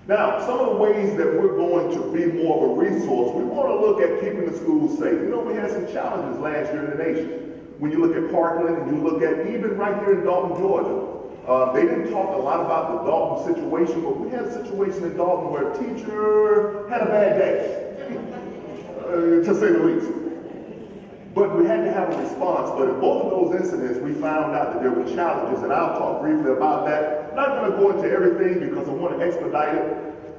Now, some of the ways that we're going to be more of a resource, we want to look at keeping the schools safe. We had some challenges last year in the nation. When you look at Parkland and you look at even right here in Dalton, Georgia, they didn't talk a lot about the Dalton situation, but we had a situation in Dalton where a teacher had a bad day, to say the least. But we had to have a response. But in both of those incidents, we found out that there were challenges, and I'll talk briefly about that. I'm not going to go into everything because I want to expedite it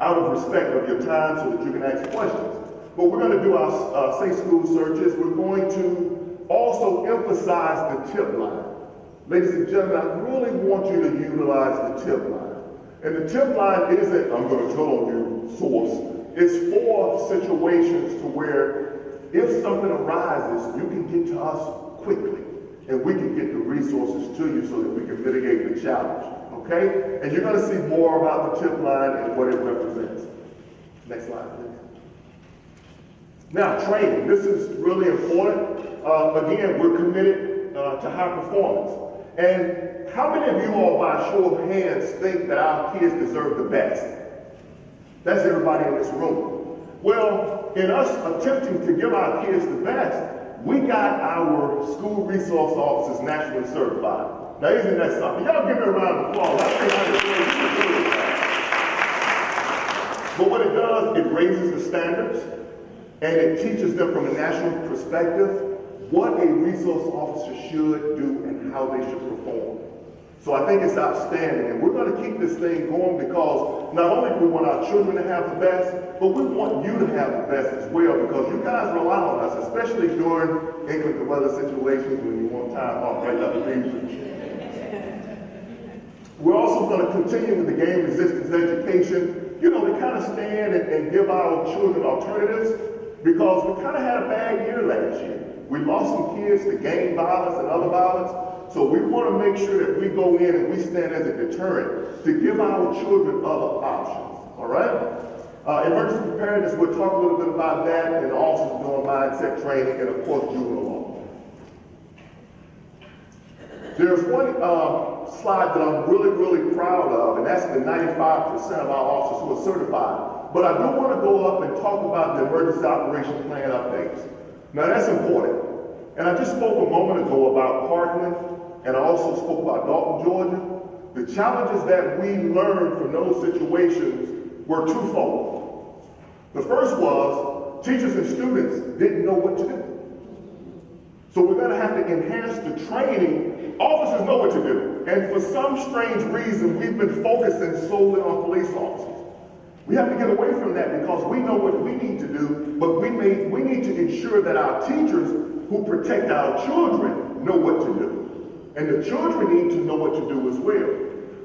out of respect of your time so that you can ask questions. But we're going to do our Safe School searches. We're going to also emphasize the tip line. Ladies and gentlemen, I really want you to utilize the tip line. And the tip line isn't, I'm going to tell you, source. It's for situations to where if something arises, you can get to us quickly, and we can get the resources to you so that we can mitigate the challenge, okay? And you're going to see more about the tip line and what it represents. Next slide, please. Now, training. This is really important. Again, we're committed to high performance. And how many of you all, by a show of hands, think that our kids deserve the best? That's everybody in this room. Well, in us attempting to give our kids the best, we got our school resource officers nationally certified. Now, isn't that something? Y'all give me a round of applause. I think I But what it does, it raises the standards, and it teaches them from a national perspective what a resource officer should do and how they should perform. So I think it's outstanding, and we're going to keep this thing going because not only do we want our children to have the best, but we want you to have the best as well, because you guys rely on us, especially during inclement weather situations when you want time off, right, Dr. Beasley? We're also going to continue with the game resistance education, you know, to kind of stand and give our children alternatives, because we kind of had a bad year last year. We lost some kids to gang violence and other violence. So we want to make sure that we go in and we stand as a deterrent to give our children other options, all right? Emergency preparedness, we'll talk a little bit about that, and also doing mindset training, and of course, juvenile law. There's one slide that I'm really, really proud of, and that's the 95% of our officers who are certified. But I do want to go up and talk about the emergency operation plan updates. Now that's important. And I just spoke a moment ago about Parkland, and I also spoke about Dalton, Georgia. The challenges that we learned from those situations were twofold. The first was teachers and students didn't know what to do. So we're going to have to enhance the training. Officers know what to do. And for some strange reason, we've been focusing solely on police officers. We have to get away from that because we know what we need to do, but we need to ensure that our teachers who protect our children know what to do. And the children need to know what to do as well.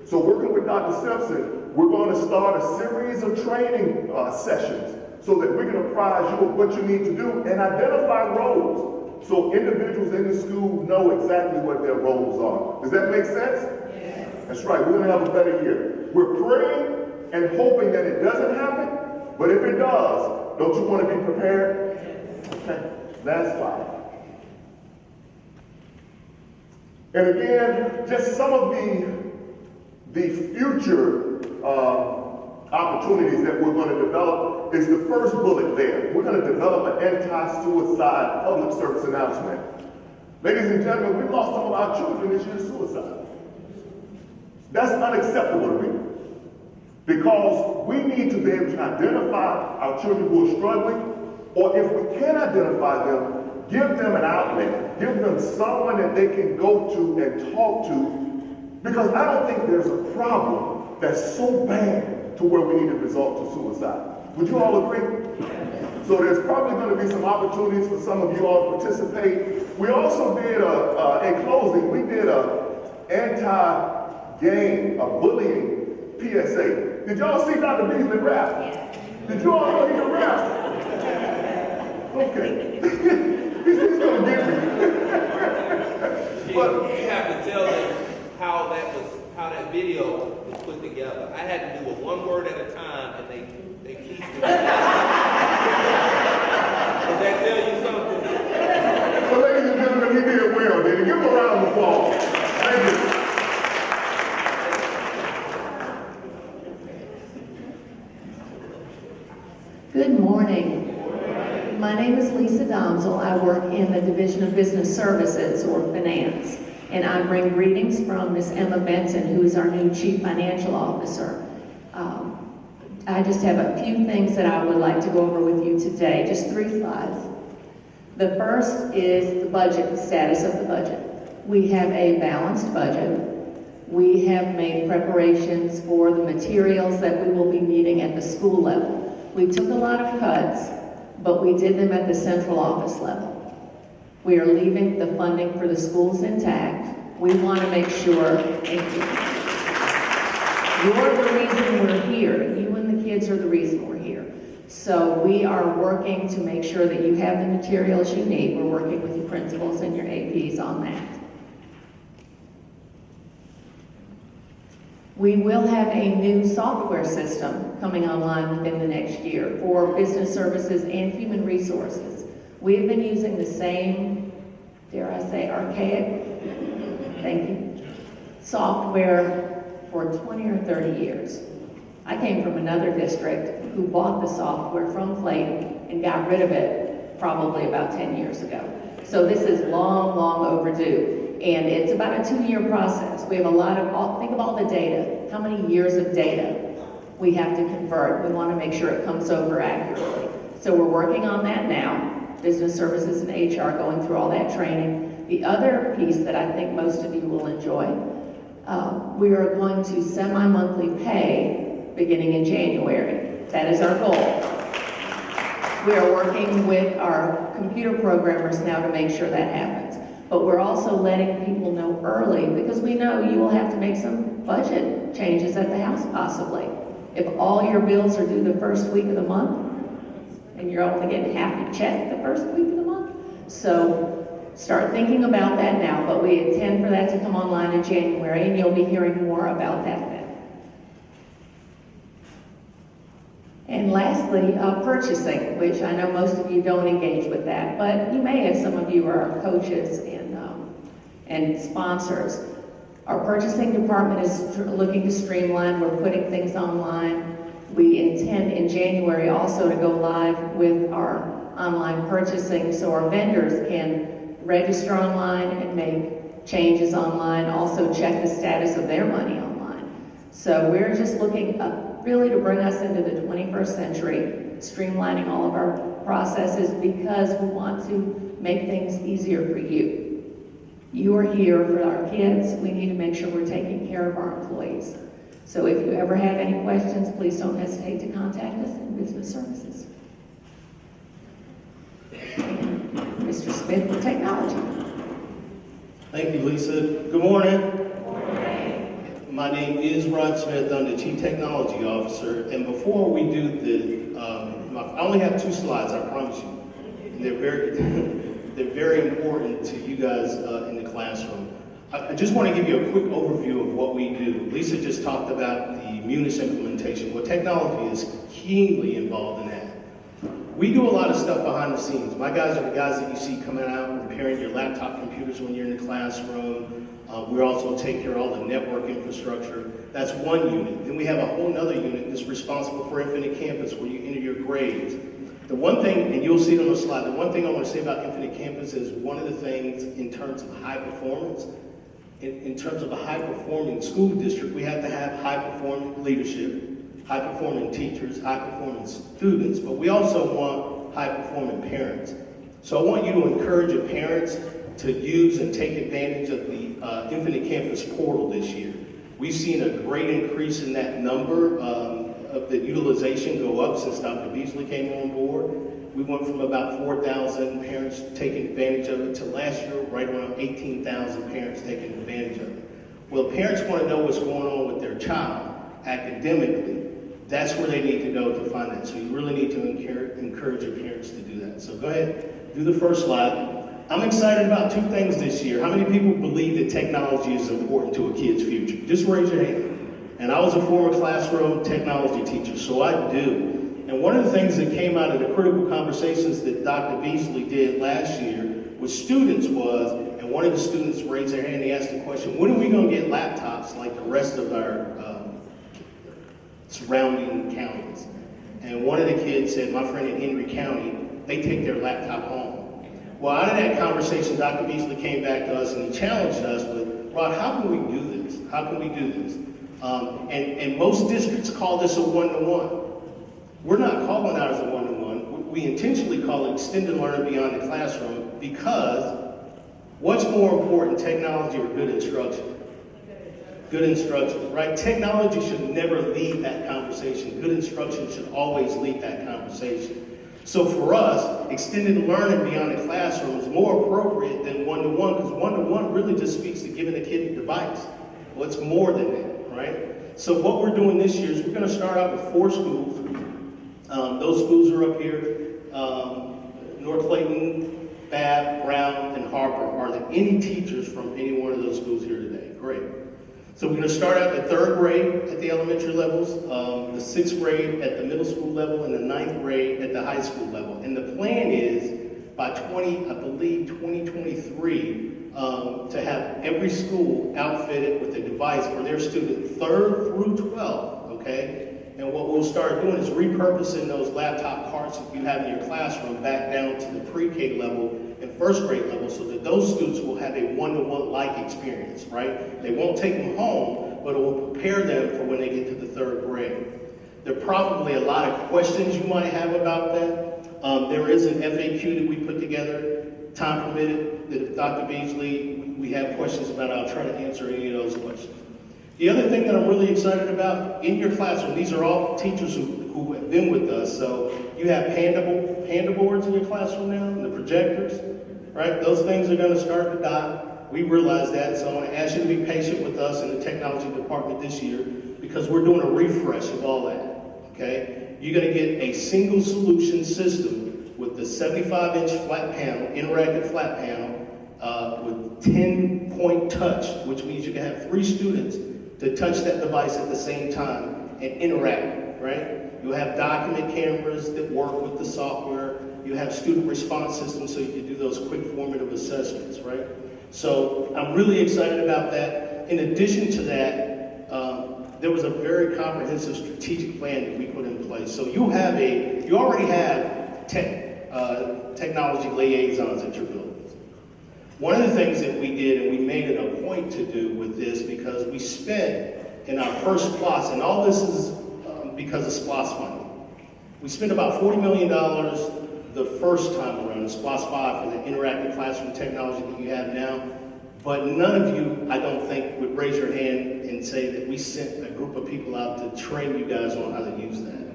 So working with Dr. Simpson, we're going to start a series of training sessions so that we can apprise you of what you need to do and identify roles. So individuals in the school know exactly what their roles are. Does that make sense? Yes. That's right, we're going to have a better year. We're praying and hoping that it doesn't happen, but if it does, don't you want to be prepared? Okay, that's fine. And again, just some of the future opportunities that we're going to develop is the first bullet there. We're going to develop an anti-suicide public service announcement. Ladies and gentlemen, we've lost some of our children this year to suicide. That's unacceptable to me. Because we need to be able to identify our children who are struggling, or if we can't identify them, give them an outlet, give them someone that they can go to and talk to, because I don't think there's a problem that's so bad to where we need to resort to suicide. Would you all agree? So there's probably going to be some opportunities for some of you all to participate. We also did in closing, we did a anti-gang, a bullying PSA. Did y'all see Dr. Beasley rap? Yes. Did you all know he can rap? Okay. he's going to get me. But you have to tell them how that video was put together. I had to do it one word at a time, and they pieced it. Does that tell you something? So ladies and gentlemen, he did well, did he? Give him a round of applause. Thank you. Good morning. My name is Lisa Domsel. I work in the Division of Business Services, or Finance, and I bring greetings from Ms. Emma Benson, who is our new Chief Financial Officer. I just have a few things that I would like to go over with you today, just 3 slides. The first is the budget, the status of the budget. We have a balanced budget. We have made preparations for the materials that we will be needing at the school level. We took a lot of cuts, but we did them at the central office level. We are leaving the funding for the schools intact. We want to make sure, you're the reason we're here. You and the kids are the reason we're here. So we are working to make sure that you have the materials you need. We're working with your principals and your APs on that. We will have a new software system coming online within the next year for business services and human resources. We have been using the same, dare I say, archaic, thank you, software for 20 or 30 years. I came from another district who bought the software from Clayton and got rid of it probably about 10 years ago. So this is long, long overdue. And it's about a 2-year process. We have a lot of, think of all the data, how many years of data we have to convert. We want to make sure it comes over accurately. So we're working on that now. Business services and HR going through all that training. The other piece that I think most of you will enjoy, We are going to semi-monthly pay beginning in January. That is our goal. We are working with our computer programmers now to make sure that happens. But we're also letting people know early, because we know you will have to make some budget changes at the house possibly. If all your bills are due the first week of the month, and you're only getting half your check the first week of the month. So start thinking about that now, but we intend for that to come online in January, and you'll be hearing more about that then. And lastly, purchasing, which I know most of you don't engage with that, but you may, if some of you are coaches and sponsors. Our purchasing department is looking to streamline. We're putting things online. We intend in January also to go live with our online purchasing, so our vendors can register online and make changes online, also check the status of their money online. So we're just looking really to bring us into the 21st century, streamlining all of our processes, because we want to make things easier for you. You are here for our kids. We need to make sure we're taking care of our employees. So if you ever have any questions, please don't hesitate to contact us in Business Services. And Mr. Smith with Technology. Thank you, Lisa. Good morning. Good morning. My name is Rod Smith. I'm the Chief Technology Officer. And before we do I only have 2 slides, I promise you. And they're very important to you guys in the classroom. I just want to give you a quick overview of what we do. Lisa just talked about the Munis implementation. Well, technology is keenly involved in that. We do a lot of stuff behind the scenes. My guys are the guys that you see coming out, repairing your laptop computers when you're in the classroom. We also take care of all the network infrastructure. That's one unit. Then we have a whole other unit that's responsible for Infinite Campus, where you enter your grades. The one thing, and you'll see it on the slide, the one thing I want to say about Infinite Campus is one of the things in terms of high performance, in terms of a high-performing school district, we have to have high-performing leadership, high-performing teachers, high-performing students, but we also want high-performing parents. So I want you to encourage your parents to use and take advantage of the Infinite Campus portal this year. We've seen a great increase in that number of the utilization go up since Dr. Beasley came on board. We went from about 4,000 parents taking advantage of it to last year, right around 18,000 parents taking advantage of it. Well, parents want to know what's going on with their child academically. That's where they need to go to find that. So you really need to encourage your parents to do that. So go ahead, do the first slide. I'm excited about 2 things this year. How many people believe that technology is important to a kid's future? Just raise your hand. And I was a former classroom technology teacher, so I do. And one of the things that came out of the critical conversations that Dr. Beasley did last year with students was, and one of the students raised their hand, he asked the question, when are we going to get laptops like the rest of our surrounding counties? And one of the kids said, my friend in Henry County, they take their laptop home. Well, out of that conversation, Dr. Beasley came back to us and he challenged us with, Rod, how can we do this? How can we do this? And most districts call this a one-to-one. We're not calling ours a one-to-one. We intentionally call it extended learning beyond the classroom, because what's more important, technology or good instruction? Good instruction, right? Technology should never lead that conversation. Good instruction should always lead that conversation. So for us, extended learning beyond the classroom is more appropriate than one-to-one, because one-to-one really just speaks to giving a kid a device. Well, it's more than that, right? So what we're doing this year is we're going to start out with 4 schools. Those schools are up here. North Clayton, Babb, Brown, and Harper. Are there any teachers from any one of those schools here today? Great. So we're going to start out the 3rd grade at the elementary levels, the 6th grade at the middle school level, and the 9th grade at the high school level. And the plan is by 2023, to have every school outfitted with a device for their student 3rd through 12th, okay? And what we'll start doing is repurposing those laptop carts that you have in your classroom back down to the pre-K level and 1st grade level, so that those students will have a one-to-one like experience, right? They won't take them home, but it will prepare them for when they get to the 3rd grade. There are probably a lot of questions you might have about that. There is an FAQ that we put together, time permitted, that if Dr. Beasley, we have questions about, I'll try to answer any of those questions. The other thing that I'm really excited about, in your classroom, these are all teachers who have been with us, so you have panda boards in your classroom now, and the projectors, right? Those things are gonna start to die. We realize that, so I wanna ask you to be patient with us in the technology department this year, because we're doing a refresh of all that, okay? You're gonna get a single solution system with the 75-inch flat panel, interactive flat panel, with 10-point touch, which means you can have 3 students to touch that device at the same time and interact, right? You'll have document cameras that work with the software. You have student response systems so you can do those quick formative assessments, right? So I'm really excited about that. In addition to that, there was a very comprehensive strategic plan that we put in place. So you already have technology liaisons at your buildings. One of the things that we did, and we made it a point to do with this, because we spent in our first SPLOS, and all this is because of SPLOS money. We spent about $40 million the first time around in SPLOS 5 for the interactive classroom technology that you have now. But none of you, I don't think, would raise your hand and say that we sent a group of people out to train you guys on how to use that.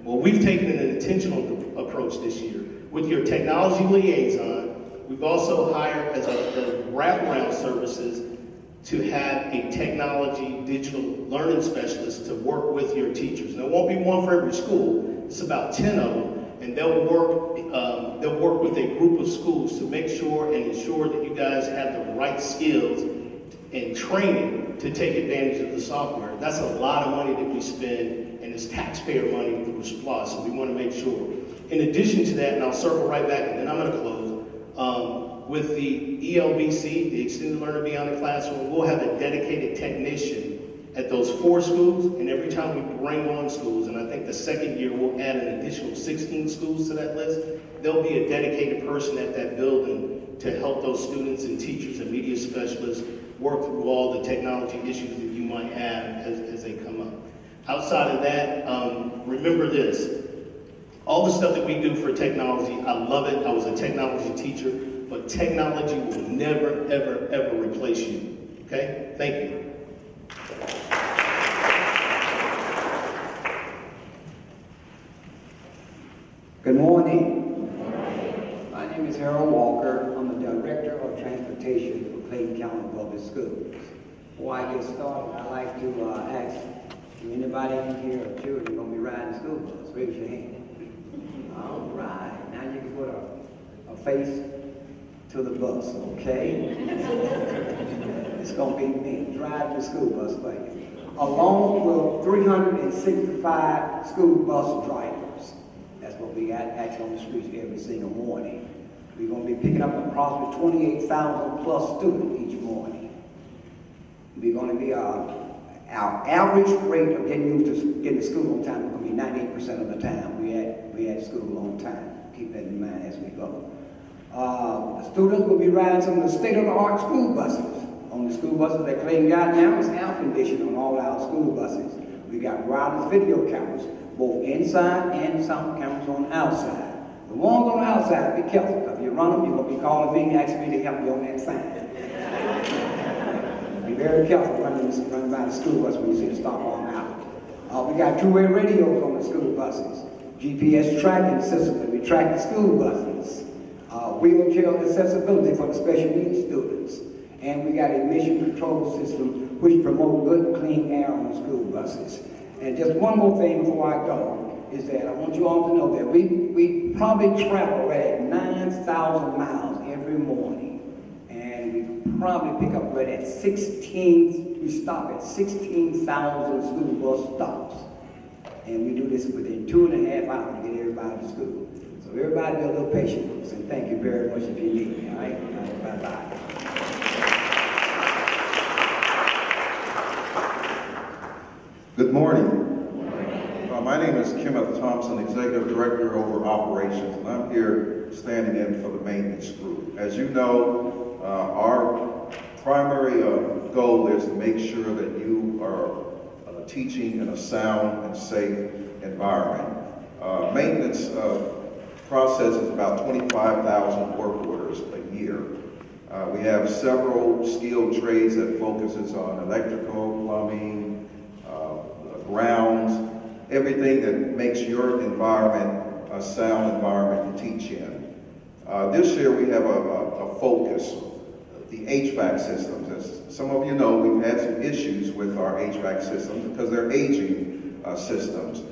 Well, we've taken an intentional approach this year. With your technology liaison, we've also hired as a wraparound services to have a technology digital learning specialist to work with your teachers. There won't be one for every school. It's about 10 of them, and they'll work with a group of schools to make sure and ensure that you guys have the right skills and training to take advantage of the software. That's a lot of money that we spend, and it's taxpayer money through SPLOS, so we want to make sure. In addition to that, and I'll circle right back, and then I'm going to close, with the ELBC, the Extended Learner Beyond the Classroom, we'll have a dedicated technician at those 4 schools, and every time we bring on schools, and I think the second year we'll add an additional 16 schools to that list, there'll be a dedicated person at that building to help those students and teachers and media specialists work through all the technology issues that you might have as they come up. Outside of that, remember this. All the stuff that we do for technology, I love it. I was a technology teacher, but technology will never, ever, ever replace you. Okay? Thank you. Good morning. My name is Harold Walker. I'm the Director of Transportation for Clayton County Public Schools. Before I get started, I'd like to ask if anybody in here of children going to be riding the school bus. Raise your hand. All right. Now you can put a face to the bus, okay? It's going to be me driving the school bus for you, along with 365 school bus drivers. That's what we got actually on the streets every single morning. We're going to be picking up approximately 28,000 plus students each morning. We're going to be our average rate of getting to school on time is going to be 98% of the time. We at school on time. Keep that in mind as we go. The students will be riding some of the state-of-the-art school buses. On the school buses that Clayton got now, it's air conditioning on all our school buses. We got wireless video cameras, both inside and some cameras on the outside. The ones on the outside, be careful, because if you run them, you're going to be calling me and asking me to help you on that sign. Be very careful running by the school bus when you see the stop on out. We got two-way radios on the school buses, GPS tracking system that we track the school buses, wheelchair accessibility for the special needs students, and we got a emission control system which promotes good, clean air on the school buses. And just one more thing before I go is that I want you all to know that we probably travel at 9,000 miles every morning, and we probably pick up right at 16. We stop at 16,000 school bus stops, and we do this within 2.5 hours to get everybody to school. So everybody be a little patient with us, and thank you very much if you need me. All right, bye-bye. Good morning. My name is Kenneth Thompson, Executive Director over Operations, and I'm here standing in for the maintenance group. As you know, our primary goal is to make sure that you are teaching in a sound and safe environment. Maintenance processes about 25,000 work orders a year, We have several skilled trades that focuses on electrical, plumbing, grounds, everything that makes your environment a sound environment to teach in. This year we have a focus, the HVAC systems. As some of you know, we've had some issues with our HVAC systems because they're aging systems.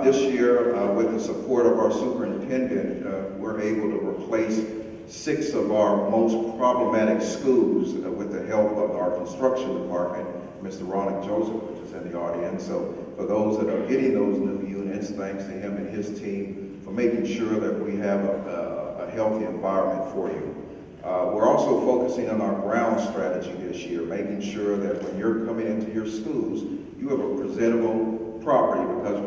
This year, with the support of our superintendent, we're able to replace 6 of our most problematic schools with the help of our construction department, Mr. Ronick Joseph, which is in the audience. So for those that are getting those new units, thanks to him and his team for making sure that we have a healthy environment for you. We're also focusing on our ground strategy this year, making sure that when you're coming into your schools, you have a presentable property, because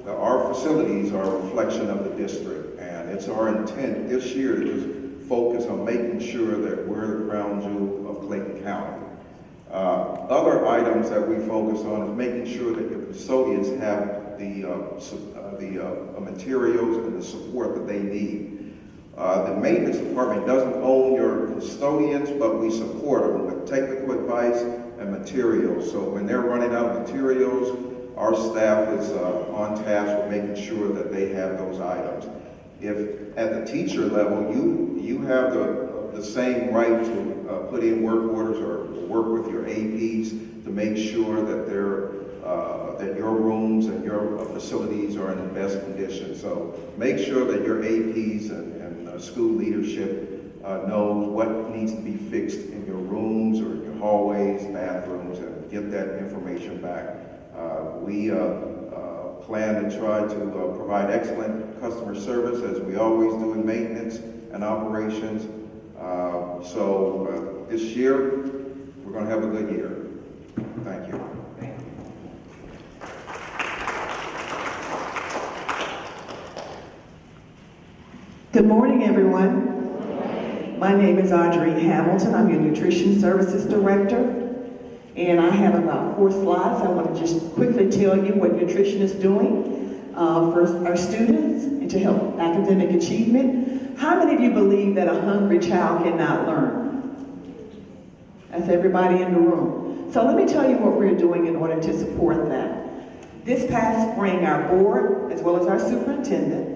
our facilities are a reflection of the district, and it's our intent this year to just focus on making sure that we're the crown jewel of Clayton County. Other items that we focus on is making sure that your custodians have the materials and the support that they need. The maintenance department doesn't own your custodians, but we support them with technical advice and materials. So when they're running out of materials, our staff is on task with making sure that they have those items. If at the teacher level, you have the same right to put in work orders or work with your APs to make sure that that your rooms and your facilities are in the best condition. So make sure that your APs and school leadership knows what needs to be fixed in your rooms or your hallways, bathrooms, and get that information back. We plan to try to provide excellent customer service, as we always do in maintenance and operations. So this year, we're going to have a good year. Thank you. Good morning, everyone. My name is Audrey Hamilton. I'm your Nutrition Services Director. And I have about 4 slides. I want to just quickly tell you what nutrition is doing for our students and to help academic achievement. How many of you believe that a hungry child cannot learn? That's everybody in the room. So let me tell you what we're doing in order to support that. This past spring, our board, as well as our superintendent,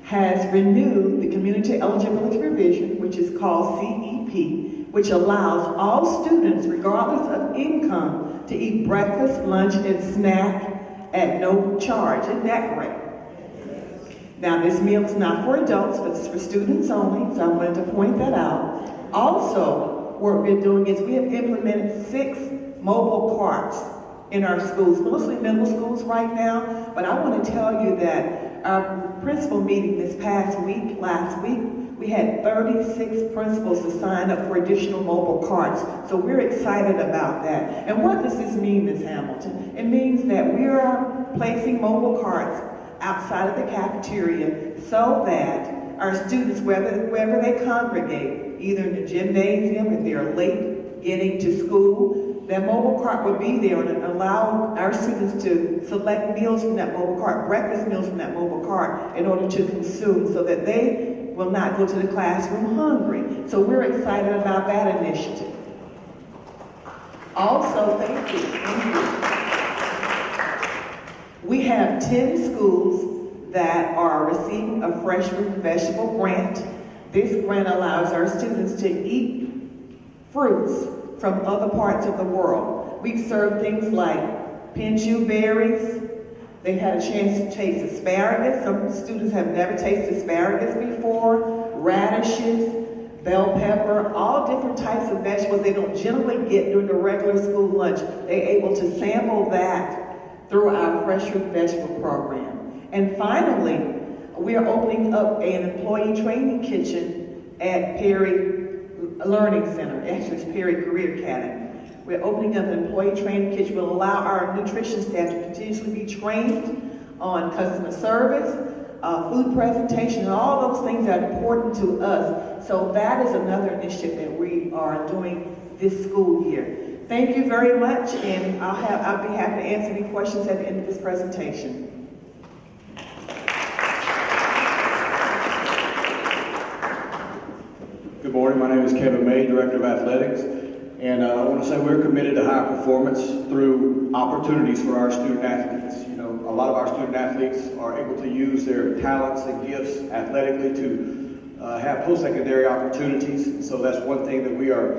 has renewed the Community Eligibility Revision, which is called CEP, which allows all students, regardless of income, to eat breakfast, lunch, and snack at no charge. Isn't that great? Now, this meal is not for adults, but it's for students only, so I wanted to point that out. Also, what we're doing is we have implemented 6 mobile carts in our schools, mostly middle schools right now, but I want to tell you that our principal meeting this past week, last week, we had 36 principals to sign up for additional mobile carts. So we're excited about that. And what does this mean, Ms. Hamilton? It means that we are placing mobile carts outside of the cafeteria so that our students, wherever they congregate, either in the gymnasium, if they're late getting to school, that mobile cart would be there and allow our students to select meals from that mobile cart, breakfast meals from that mobile cart, in order to consume so that they will not go to the classroom hungry. So we're excited about that initiative. Also, thank you. We have 10 schools that are receiving a fresh fruit and vegetable grant. This grant allows our students to eat fruits from other parts of the world. We've served things like pinchu berries. They've had a chance to taste asparagus. Some students have never tasted asparagus before. Radishes, bell pepper, all different types of vegetables they don't generally get during the regular school lunch. They're able to sample that through our Fresh Fruit Vegetable program. And finally, we are opening up an employee training kitchen at Perry Learning Center. Actually, it's Perry Career Academy. We're opening up an employee training kitchen will allow our nutrition staff to continuously be trained on customer service, food presentation, and all those things that are important to us. So that is another initiative that we are doing this school year. Thank you very much, and I'll be happy to answer any questions at the end of this presentation. Good Good morning, my name is Kevin May, Director of Athletics, and I want to say we're committed to high performance through opportunities for our student athletes. You know, a lot of our student athletes are able to use their talents and gifts athletically to have post-secondary opportunities. So that's one thing that we are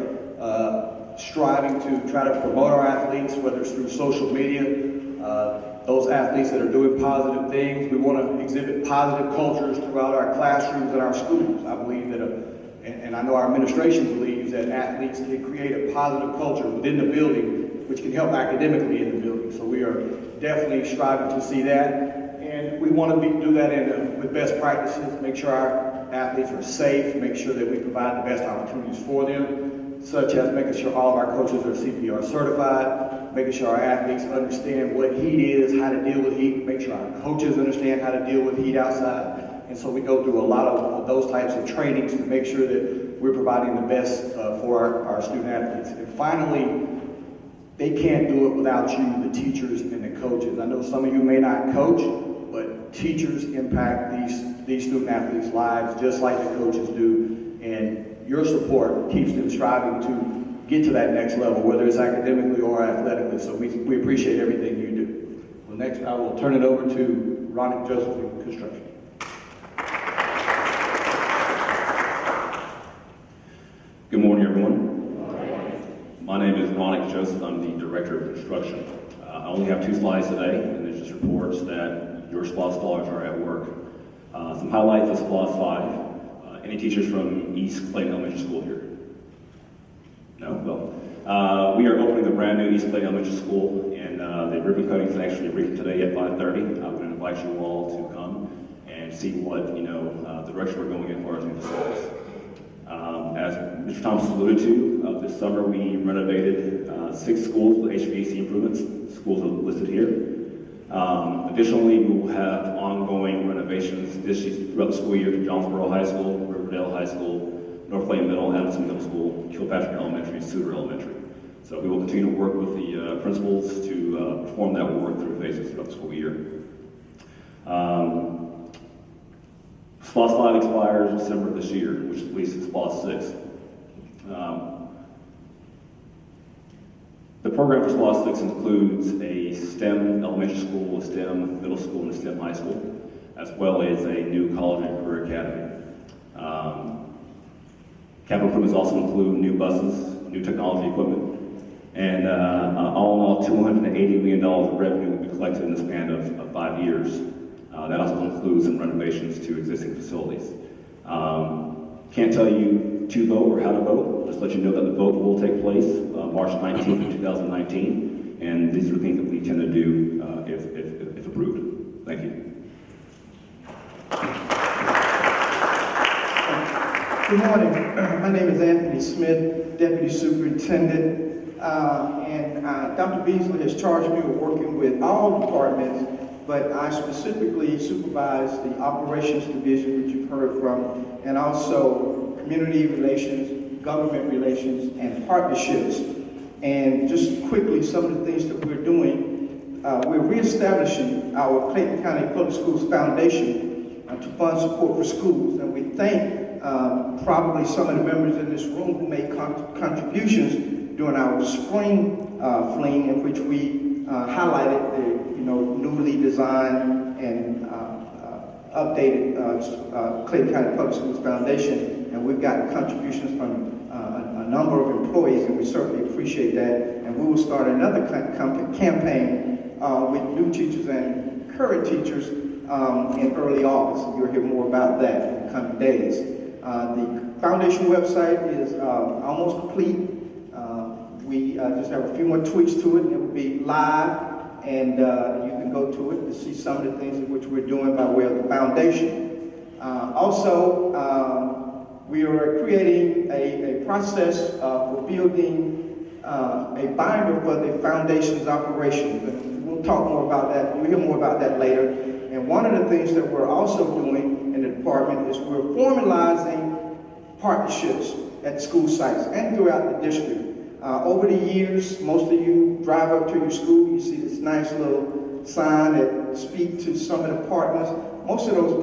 striving to try to promote our athletes, whether it's through social media, those athletes that are doing positive things. We want to exhibit positive cultures throughout our classrooms and our schools. I believe that, and I know our administration believes that athletes can create a positive culture within the building, which can help academically in the building. So we are definitely striving to see that. And we want to do that with best practices, make sure our athletes are safe, make sure that we provide the best opportunities for them, such as making sure all of our coaches are CPR certified, making sure our athletes understand what heat is, how to deal with heat, make sure our coaches understand how to deal with heat outside. And so we go through a lot of those types of trainings to make sure that we're providing the best for our student athletes. And finally, they can't do it without you, the teachers and the coaches. I know some of you may not coach, but teachers impact these student athletes' lives just like the coaches do. And your support keeps them striving to get to that next level, whether it's academically or athletically. So we appreciate everything you do. Well, next, I will turn it over to Ronnie Joseph in construction. Good morning, everyone. My name is Ronnie Joseph. I'm the Director of Construction. I only have 2 slides today, and it just reports that your SPLOS scholars are at work. Some highlights of SPLOS 5. Any teachers from East Clayton Elementary School here? No? Well, we are opening the brand new East Clayton Elementary School, and the ribbon cutting is actually written today at 5:30. I would invite you all to come and see what, the direction we're going in for our new facilities. As Mr. Thomas alluded to, this summer we renovated 6 schools with HVAC improvements. Schools are listed here. Additionally, we will have ongoing renovations throughout the school year to Jonesboro High School, Riverdale High School, North Clayton Middle, Adamson Middle School, Kilpatrick Elementary, and Suter Elementary. So we will continue to work with the principals to perform that work through phases throughout the school year. SPLOS 5 expires December of this year, which leads to SPLOS 6. The program for SPLOS 6 includes a STEM elementary school, a STEM middle school, and a STEM high school, as well as a new college and career academy. Capital improvements also include new buses, new technology equipment, and all in all, $280 million of revenue will be collected in the span of 5 years. That also includes some renovations to existing facilities. Can't tell you to vote or how to vote. Just let you know that the vote will take place March 19th of 2019, and these are things that we intend to do if approved. Thank you. Good morning. My name is Anthony Smith, Deputy Superintendent, and Dr. Beasley has charged me with working with all departments, but I specifically supervise the operations division, which you've heard from, and also community relations, government relations, and partnerships. And just quickly, some of the things that we're doing, we're reestablishing our Clayton County Public Schools Foundation to fund support for schools, and we thank probably some of the members in this room who made contributions during our spring fling, in which we highlighted the newly designed and updated Clayton County Public Schools Foundation, and we've gotten contributions from a number of employees, and we certainly appreciate that. And we will start another campaign with new teachers and current teachers in early August. You'll hear more about that in the coming days. The foundation website is almost complete. We just have a few more tweaks to it, and it will be live. And you can go to it to see some of the things in which we're doing by way of the foundation. We are creating a process for building a binder for the foundation's operations. And we'll talk more about that. You'll hear more about that later. And one of the things that we're also doing in the department is we're formalizing partnerships at school sites and throughout the district. Over the years, most of you drive up to your school, you see this nice little sign that speaks to some of the partners. Most of those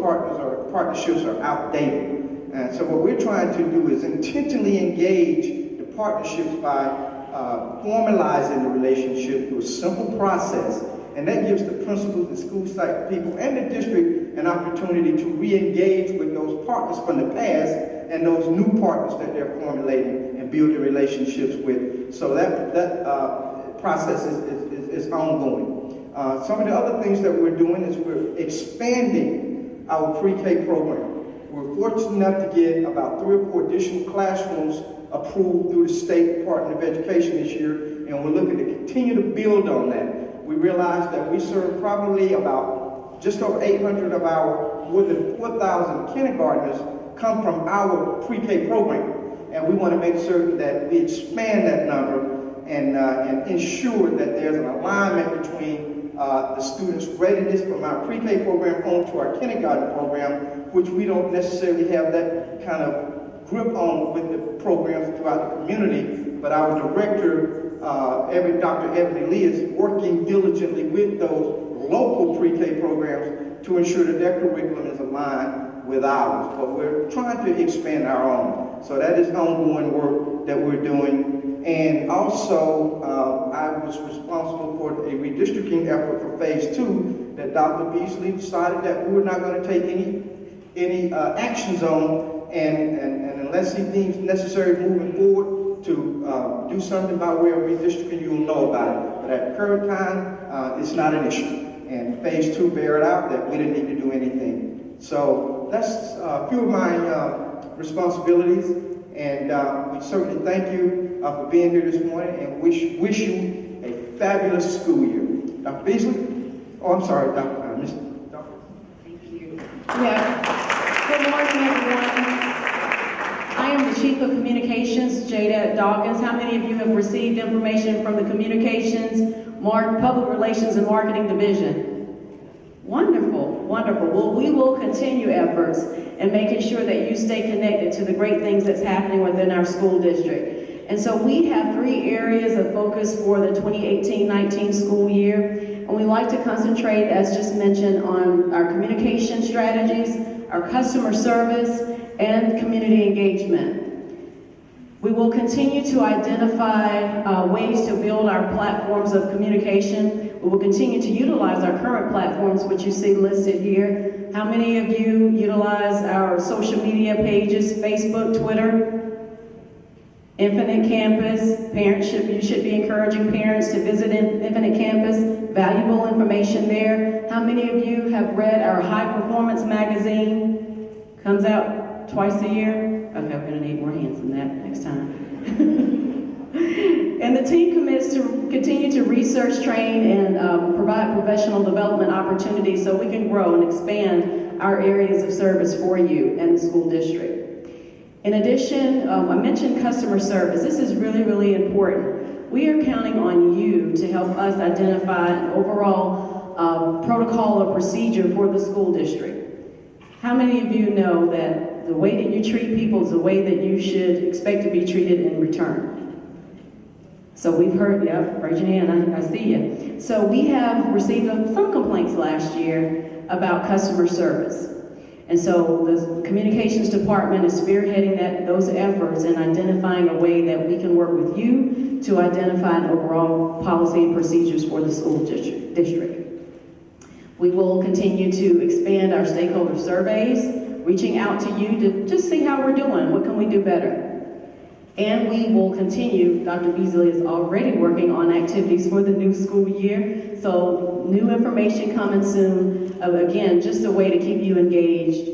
partnerships are outdated. And so what we're trying to do is intentionally engage the partnerships by formalizing the relationship through a simple process. And that gives the principals and school site people and the district an opportunity to re-engage with those partners from the past and those new partners that they're formulating and building relationships with. So that process is ongoing. Some of the other things that we're doing is we're expanding our pre-K program. We're fortunate enough to get about 3 or 4 additional classrooms approved through the State Department of Education this year, and we're looking to continue to build on that. We realize that we serve probably about just over 800 of our more than 4,000 kindergartners come from our pre-K program, and we want to make certain that we expand that number and ensure that there's an alignment between the students' readiness from our pre-K program on to our kindergarten program, which we don't necessarily have that kind of grip on with the programs throughout the community, but our director, Dr. Ebony Lee, is working diligently with those local pre-K programs to ensure that their curriculum is aligned with ours. But we're trying to expand our own. So that is ongoing work that we're doing. And also, I was responsible for a redistricting effort for phase 2 that Dr. Beasley decided that we were not going to take any actions on, and unless he deems necessary moving forward to do something by way of redistricting, you'll know about it. But at the current time, it's not an issue. And phase 2 bear it out that we didn't need to do anything. So that's a few of my responsibilities, and we certainly thank you for being here this morning, and wish you a fabulous school year. Dr. Beasley? Oh, I'm sorry, Dr. Thank you. Yeah. Good morning, everyone. I am the Chief of Communications, Jada Dawkins. How many of you have received information from the Communications, Public Relations, and Marketing Division? Wonderful, wonderful. Well, we will continue efforts in making sure that you stay connected to the great things that's happening within our school district. And so we have 3 areas of focus for the 2018-19 school year. And we like to concentrate, as just mentioned, on our communication strategies, our customer service, and community engagement. We will continue to identify ways to build our platforms of communication. We will continue to utilize our current platforms, which you see listed here. How many of you utilize our social media pages, Facebook, Twitter? Infinite Campus, you should be encouraging parents to visit Infinite Campus, valuable information there. How many of you have read our High Performance magazine? Comes out twice a year? Okay, I'm gonna need more hands than that next time. And the team commits to continue to research, train, and provide professional development opportunities so we can grow and expand our areas of service for you and the school district. In addition, I mentioned customer service. This is really, really important. We are counting on you to help us identify an overall protocol or procedure for the school district. How many of you know that the way that you treat people is the way that you should expect to be treated in return? So we've heard, raise your hand, I see you. So we have received some complaints last year about customer service. And so the communications department is spearheading those efforts and identifying a way that we can work with you to identify an overall policy and procedures for the school district. We will continue to expand our stakeholder surveys, reaching out to you to just see how we're doing, what can we do better. And we will continue, Dr. Beasley is already working on activities for the new school year, so new information coming soon. Again, just a way to keep you engaged.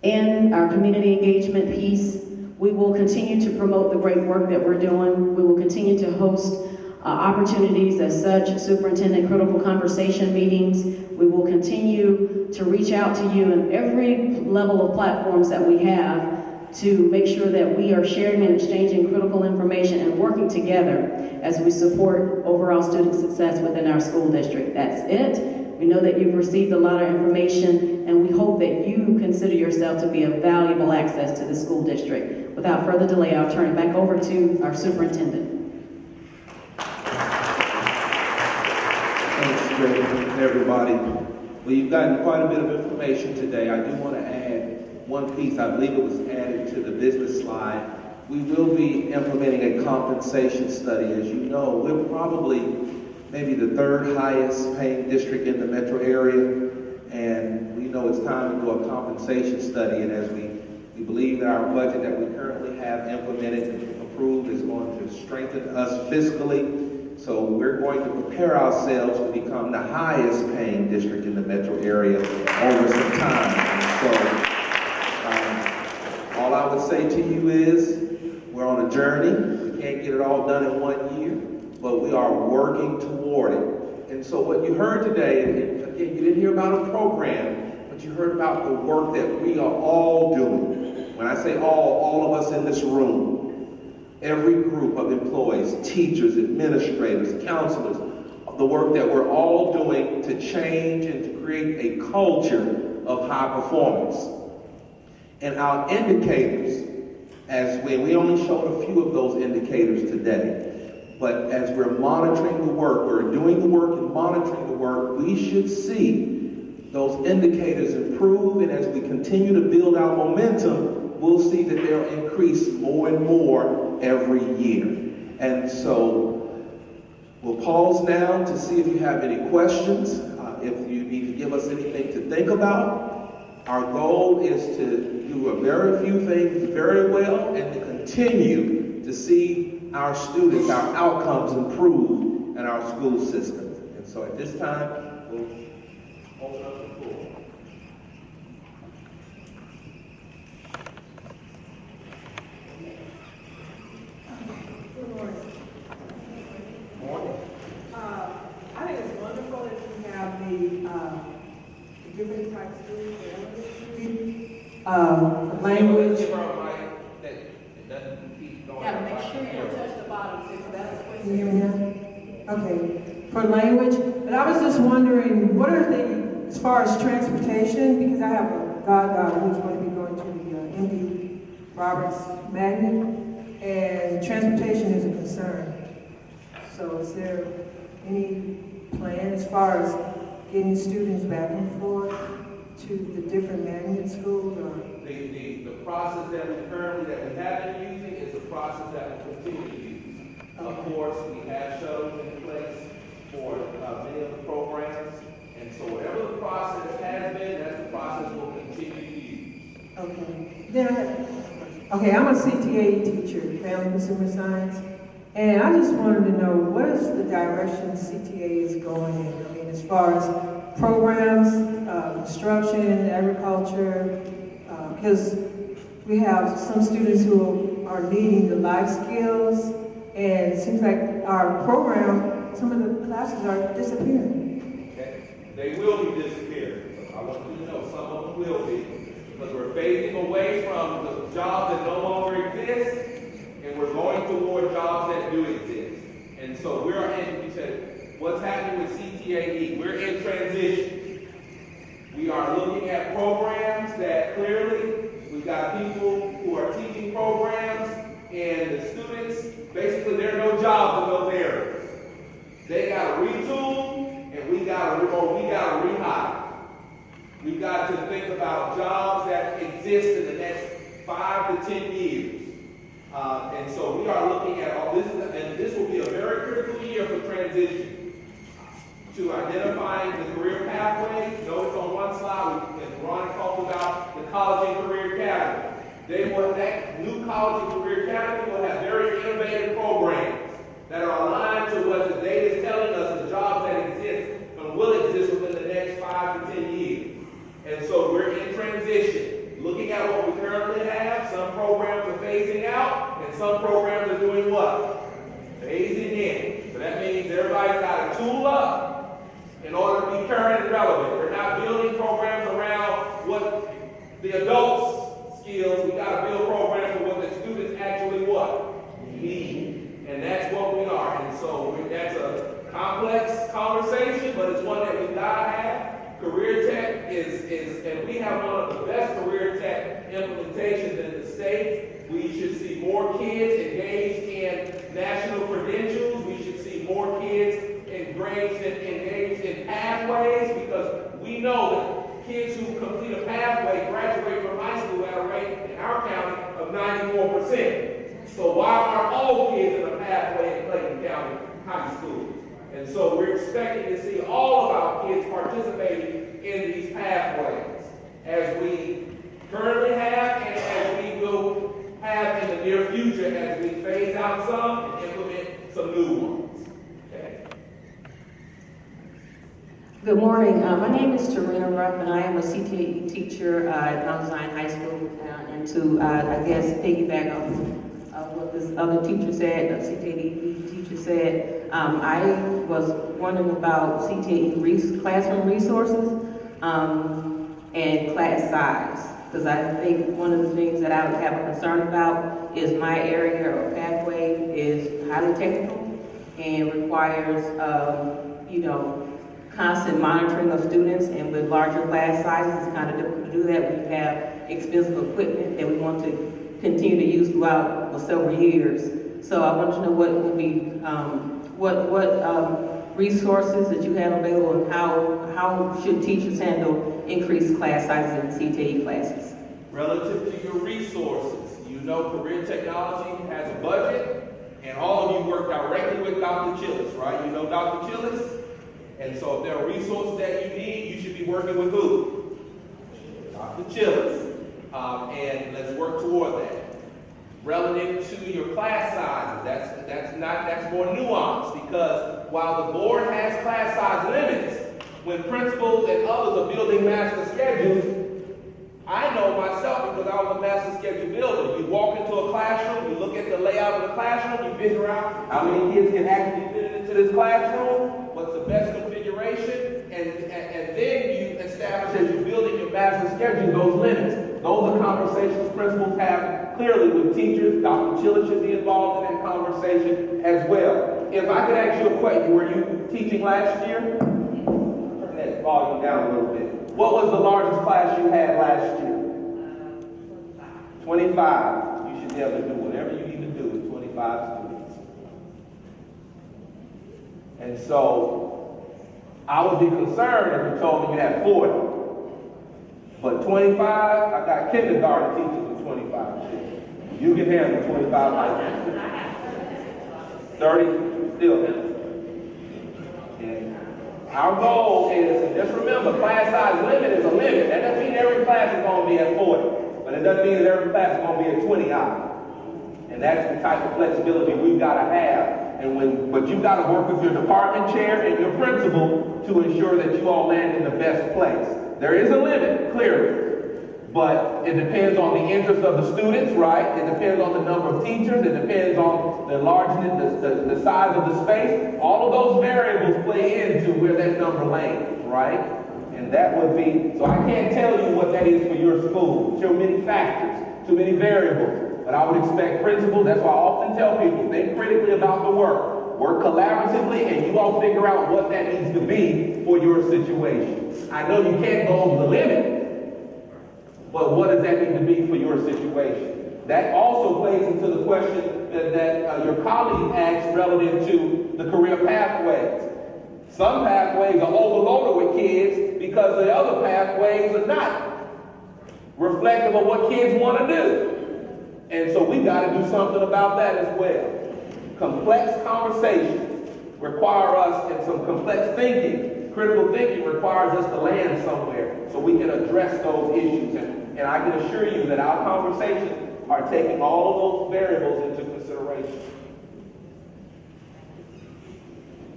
And our community engagement piece, we will continue to promote the great work that we're doing. We will continue to host opportunities as such, superintendent critical conversation meetings. We will continue to reach out to you in every level of platforms that we have to make sure that we are sharing and exchanging critical information and working together as we support overall student success within our school district. That's it. We know that you've received a lot of information, and we hope that you consider yourself to be a valuable access to the school district. Without further delay, I'll turn it back over to our superintendent. Thanks, Clayton, everybody. Well, you've gotten quite a bit of information today. I do want to add, one piece, I believe it was added to the business slide. We will be implementing a compensation study. As you know, we're probably maybe the third highest paying district in the metro area, and we know it's time to do a compensation study. And as we believe that our budget that we currently have implemented and approved is going to strengthen us fiscally. So we're going to prepare ourselves to become the highest paying district in the metro area over some time. So all I would say to you is we're on a journey. We can't get it all done in 1 year, but we are working toward it. And so what you heard today, and again, you didn't hear about a program, but you heard about the work that we are all doing. When I say all of us in this room, every group of employees, teachers, administrators, counselors, the work that we're all doing to change and to create a culture of high performance. And our indicators, as we only showed a few of those indicators today, but as we're monitoring the work, we're doing the work and monitoring the work, we should see those indicators improve, and as we continue to build our momentum, we'll see that they'll increase more and more every year. And so we'll pause now to see if you have any questions, if you need to give us anything to think about. Our goal is to do a very few things very well and to continue to see our students, our outcomes improve in our school systems. And so at this time, we'll open up the floor. Good morning. I think it's wonderful that you have the different types of students, the elementary language. Gotta make sure you don't touch the bottom, so that's what Can you hear me now? Okay. For language, but I was just wondering, what are the, as far as transportation, because I have a goddaughter who's going to be going to the MD Roberts Magnet, and transportation is a concern. So is there any plan as far as getting students back and forth to the different magnet schools? Or? The process that we have been using is the process that we'll continue to use. Of course, we have shuttles in place for many of the programs, and so whatever the process has been, that's the process we'll continue to use. Okay. Then I'm a CTA teacher, Family Consumer Science, and I just wanted to know, what is the direction CTA is going in? I mean, as far as programs, instruction, agriculture, because we have some students who are needing the life skills, and it seems like our program, some of the classes are disappearing. Okay. They will be disappearing. I want you to know some of them will be, because we're phasing away from the jobs that no longer exist, and we're going toward jobs that do exist. And so we're in, you said, what's happening with CTAE? We're in transition. We are looking at programs that clearly, we've got people who are teaching programs, and the students, basically there are no jobs in those areas. They got to retool, and we got to rehire. We've got to think about jobs that exist in the next 5 to 10 years. And so we are looking at all this, and this will be a very critical year for transition to identifying the career pathways. Notice on one slide, and Ron talked about the College and Career Academy. That new College and Career Academy will have very innovative programs that are aligned to what the data is telling us, the jobs that exist and will exist within the next 5 to 10 years. And so we're in transition, looking at what we currently have. Some programs are phasing out, and some programs are doing what? Phasing in. So that means everybody's got to tool up in order to be current and relevant. We're not building programs around what the adults' skills. We got to build programs for what the students actually what? Need. And that's what we are. And so that's a complex conversation, but it's one that we got to have. Career Tech is, and we have one of the best Career Tech implementations in the state. We should see more kids engaged in national credentials. We should see more kids engaged in pathways, because we know that kids who complete a pathway graduate from high school of 94%. So why aren't all kids in a pathway in Clayton County High School? And so we're expecting to see all of our kids participating in these pathways, as we currently have and as we will have in the near future as we phase out some and implement some new ones. Okay. Good morning. My name is Tarina Ruff, and I am a CTE teacher at Mount Zion High School. And to, I guess, piggyback on what this other teacher said, the CTE teacher said, I was wondering about CTE classroom resources and class size. Because I think one of the things that I would have a concern about is my area or pathway is highly technical and requires, constant monitoring of students, and with larger class sizes, it's kind of difficult to do that when you have expensive equipment that we want to continue to use throughout several years. So I want to know what will be, what resources that you have available, and how should teachers handle increased class sizes in CTE classes? Relative to your resources, you know Career Technology has a budget, and all of you work directly with Dr. Chillis, right? You know Dr. Chillis? And so if there are resources that you need, you should be working with who? Dr. Chillis. And let's work toward that. Relative to your class sizes, that's more nuanced, because while the board has class size limits, when principals and others are building master schedules, I know myself because I was a master schedule builder. You walk into a classroom, you look at the layout of the classroom, you figure out how many kids can actually fit into this classroom, what's the best configuration, and then you establish, as you're building your master schedule, those limits. Those are conversations principals have clearly with teachers. Dr. Chillis should be involved in that conversation as well. If I could ask you a question, were you teaching last year? Turn that volume down a little bit. What was the largest class you had last year? 25. You should be able to do whatever you need to do with 25 students. And so, I would be concerned if you told me you had 40. But 25, I got kindergarten teachers with 25 kids. You can handle 25 like that. 30, still handle. And our goal is, and just remember, class size limit is a limit. That doesn't mean every class is going to be at 40. But it doesn't mean that every class is going to be at 20 either. And that's the type of flexibility we've got to have. But you've got to work with your department chair and your principal to ensure that you all land in the best place. There is a limit, clearly, but it depends on the interest of the students, right? It depends on the number of teachers. It depends on the largeness, the size of the space. All of those variables play into where that number lands, right? And that would be, so I can't tell you what that is for your school. Too many factors, too many variables. But I would expect principals, that's why I often tell people, think critically about the work. Work collaboratively, and you all figure out what that needs to be for your situation. I know you can't go over the limit, but what does that need to be for your situation? That also plays into the question that your colleague asked relative to the career pathways. Some pathways are overloaded with kids because the other pathways are not reflective of what kids want to do. And so we've got to do something about that as well. Complex conversations require us, and some complex thinking, critical thinking requires us to land somewhere so we can address those issues. And I can assure you that our conversations are taking all of those variables into consideration.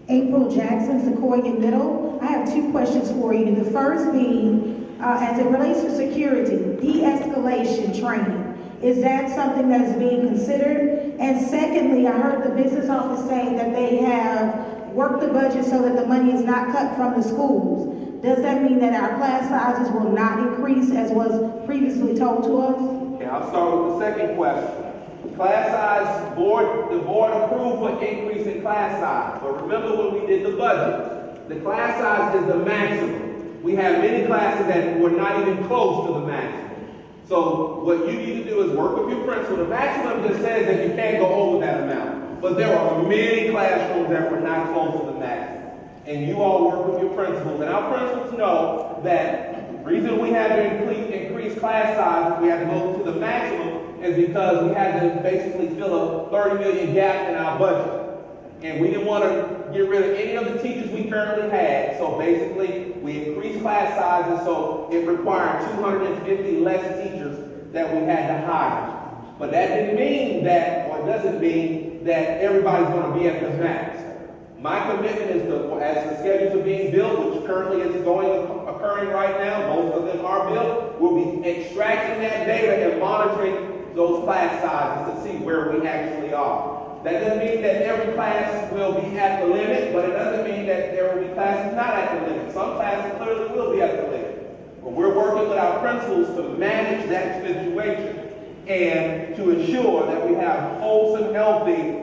April Jackson, Sequoia Middle. I have two questions for you. The first being, as it relates to security, de-escalation training. Is that something that is being considered? And secondly, I heard the business office say that they have worked the budget so that the money is not cut from the schools. Does that mean that our class sizes will not increase as was previously told to us? Okay, I'll start with the second question. Class size, the board approved for increase in class size. But remember when we did the budget, the class size is the maximum. We have many classes that were not even close to the maximum. So what you need to do is work with your principal. The maximum just says that you can't go over that amount. But there are many classrooms that were not close to the maximum. And you all work with your principals. And our principals know that the reason we had to increase class size, we had to go to the maximum, is because we had to basically fill a 30 million gap in our budget. And we didn't want to get rid of any of the teachers we currently had. So basically, we increased class sizes, so it required 250 less teachers that we had to hire. But that didn't mean that, or doesn't mean that everybody's going to be at the max. My commitment is to, as the schedules are being built, which currently is occurring right now, most of them are built, we'll be extracting that data and monitoring those class sizes to see where we actually are. That doesn't mean that every class will be at the limit, but it doesn't mean that there will be classes not at the limit. Some classes clearly will be at the limit. But we're working with our principals to manage that situation and to ensure that we have wholesome, healthy,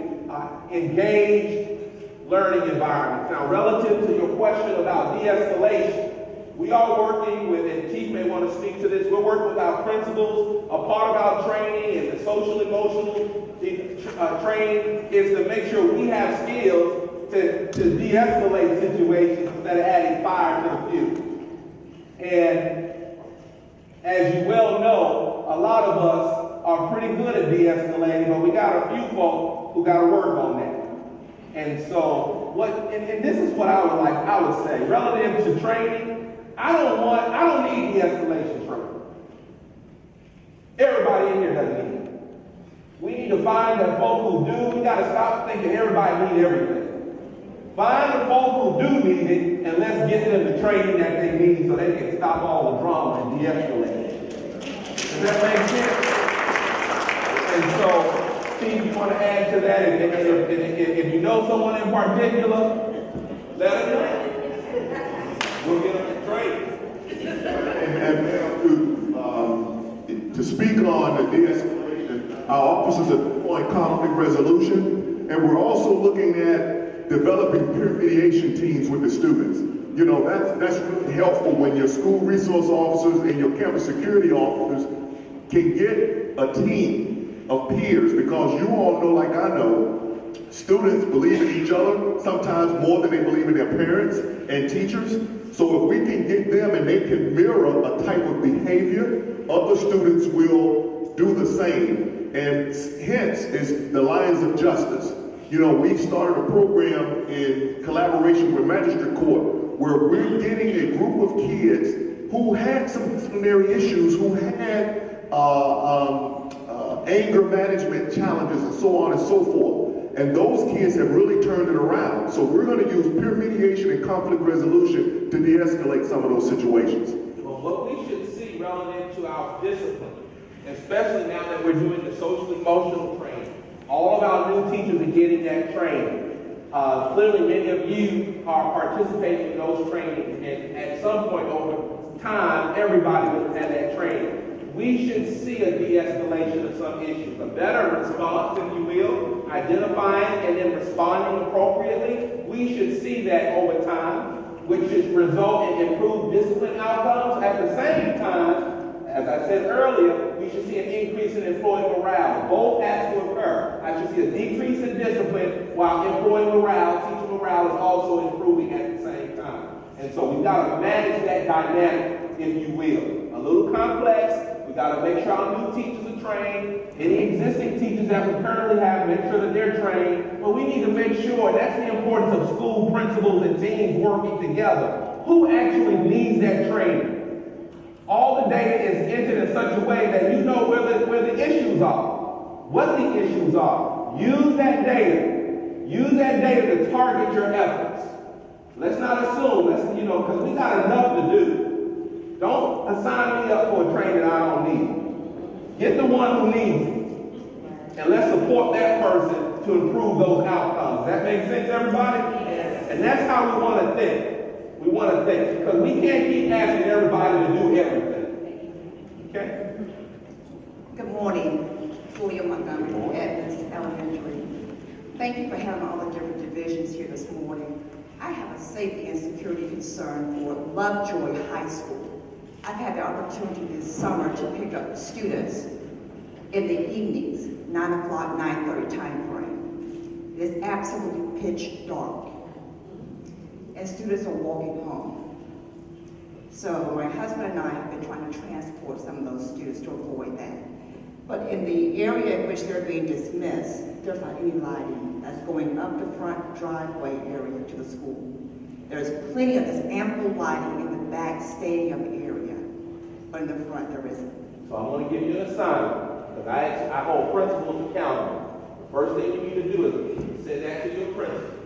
engaged learning environments. Now, relative to your question about de-escalation, we are working with, and Chief may want to speak to this, we're working with our principals. A part of our training and the social emotional training is to make sure we have skills to de-escalate situations instead of adding fire to the fuel. And as you well know, a lot of us are pretty good at de-escalating, but we got a few folk who got to work on that. And so, and this is what I would say, relative to training, I don't need de-escalation training. Everybody in here doesn't need it. We need to find the folk who do. We got to stop thinking everybody needs everything. Find the folk who do need it, and let's get them the training that they need so they can stop all the drama and de-escalate. Does that make sense? And so, Steve, you want to add to that? If you know someone in particular, let them know. We'll get them the training. And to speak on the de-escalation, our officers are deploying conflict resolution, and we're also looking at developing peer mediation teams with the students. You know, that's really helpful when your school resource officers and your campus security officers can get a team of peers, because you all know, like I know, students believe in each other sometimes more than they believe in their parents and teachers. So if we can get them and they can mirror a type of behavior, other students will do the same. And hence is the Lions of Justice. You know, we started a program in collaboration with Magistrate Court where we're getting a group of kids who had some disciplinary issues, who had anger management challenges and so on and so forth. And those kids have really turned it around. So we're going to use peer mediation and conflict resolution to de-escalate some of those situations. Well, what we should see relative to our discipline, especially now that we're doing the social emotional training, all of our new teachers are getting that training. Clearly, many of you are participating in those trainings, and at some point over time, everybody will have that training. We should see a de-escalation of some issues, a better response, if you will, identifying and then responding appropriately. We should see that over time, which should result in improved discipline outcomes. At the same time, as I said earlier, we should see an increase in employee morale. Both has to occur. I should see a decrease in discipline while employee morale, teacher morale is also improving at the same time. And so we've got to manage that dynamic, if you will. A little complex. We got to make sure our new teachers are trained. Any existing teachers that we currently have, make sure that they're trained. But we need to make sure, that's the importance of school principals and teams working together. Who actually needs that training? All the data is entered in such a way that you know where the issues are, what the issues are. Use that data. Use that data to target your efforts. Let's not assume, because we got enough to do. Don't assign me up for a training I don't need. Get the one who needs it. And let's support that person to improve those outcomes. That makes sense, everybody? Yes. And that's how we want to think. We want to think. Because we can't keep asking everybody to do everything. Okay? Good morning. Julia Montgomery, Adams Elementary. Thank you for having all the different divisions here this morning. I have a safety and security concern for Lovejoy High School. I've had the opportunity this summer to pick up students in the evenings, 9 o'clock, 9:30 time frame. It is absolutely pitch dark, and students are walking home. So my husband and I have been trying to transport some of those students to avoid that. But in the area in which they're being dismissed, there's not any lighting that's going up the front driveway area to the school. There's ample lighting in the back stadium area, but in the front there isn't. So I'm going to give you an assignment, because I hold principals accountable. The first thing you need to do is send that to your principal.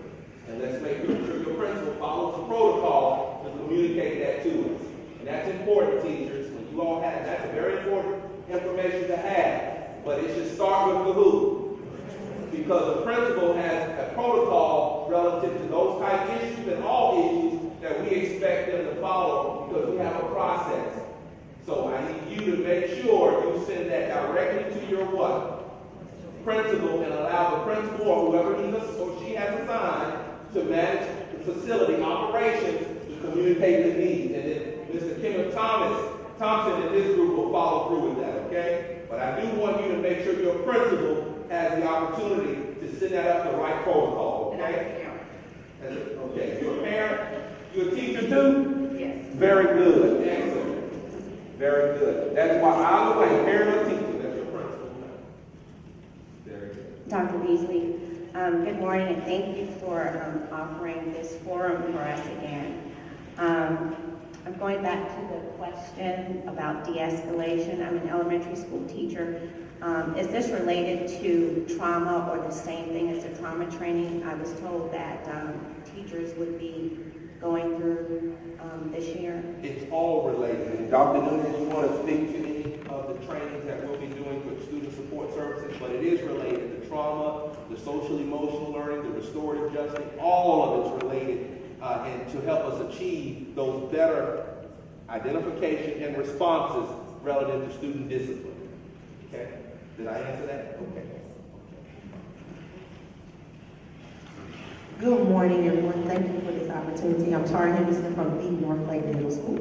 And let's make sure your principal follows the protocol to communicate that to us. And that's important, teachers. When you all have, that's very important information to have. But it should start with the who. Because the principal has a protocol relative to those type issues and all issues that we expect them to follow, because we have a process. So I need you to make sure you send that directly to your what? Principal, and allow the principal or whoever he or she has assigned to manage the facility operations to communicate the needs. And then Mr. Kenneth Thompson and his group will follow through with that, okay? But I do want you to make sure your principal has the opportunity to send that up the right protocol, okay? Okay, you're a parent? You're a teacher too? Yes. Very good. Excellent. Very good. That's why I would like parent or teacher. That's your principal. Very good. Dr. Beasley, good morning, and thank you for offering this forum for us again. I'm going back to the question about de-escalation. I'm an elementary school teacher. Is this related to trauma or the same thing as the trauma training? I was told that teachers would be going through this year. It's all related. And Dr. Nunez, you want to speak to any of the trainings that we'll be doing with student support services, but it is related. The trauma, the social emotional learning, the restorative justice, all of it's related and to help us achieve those better identification and responses relative to student discipline. Okay? Did I answer that? Okay. Good morning, everyone. Thank you for this opportunity. I'm Tara Henderson from the North Clayton Middle School.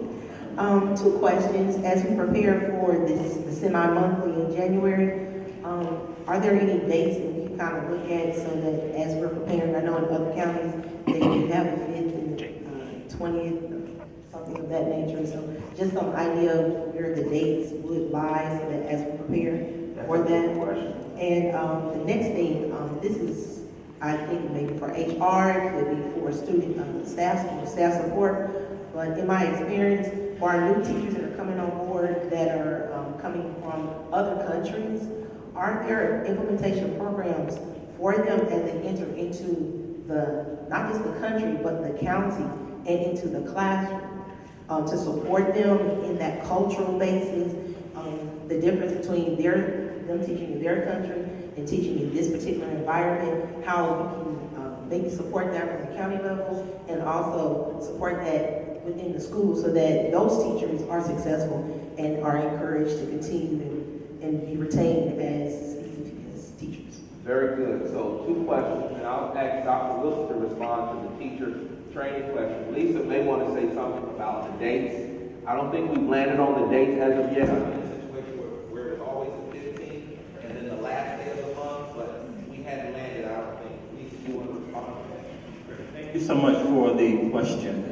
2 questions. As we prepare for the semi-monthly in January, are there any dates that we can kind of look at so that as we're preparing, I know in other counties they have the 5th and the 20th, something of that nature. So just some idea of where the dates would lie so that as we prepare for that. And the next thing, this is, I think maybe for HR, it could be for student staff support. But in my experience, for our new teachers that are coming on board that are coming from other countries, aren't there implementation programs for them as they enter into not just the country, but the county and into the classroom to support them in that cultural basis, the difference between them teaching in their country and teaching in this particular environment, how we can maybe support that from the county level and also support that within the school so that those teachers are successful and are encouraged to continue and be retained as teachers. Very good. So 2 questions, and I'll ask Dr. Wilson to respond to the teacher training question. Lisa may want to say something about the dates. I don't think we've landed on the dates as of yet. I'm in a situation where it's always the 15th and then the last day of the month, but we hadn't landed, I don't think. Lisa, you want to respond to that? Thank you so much for the question.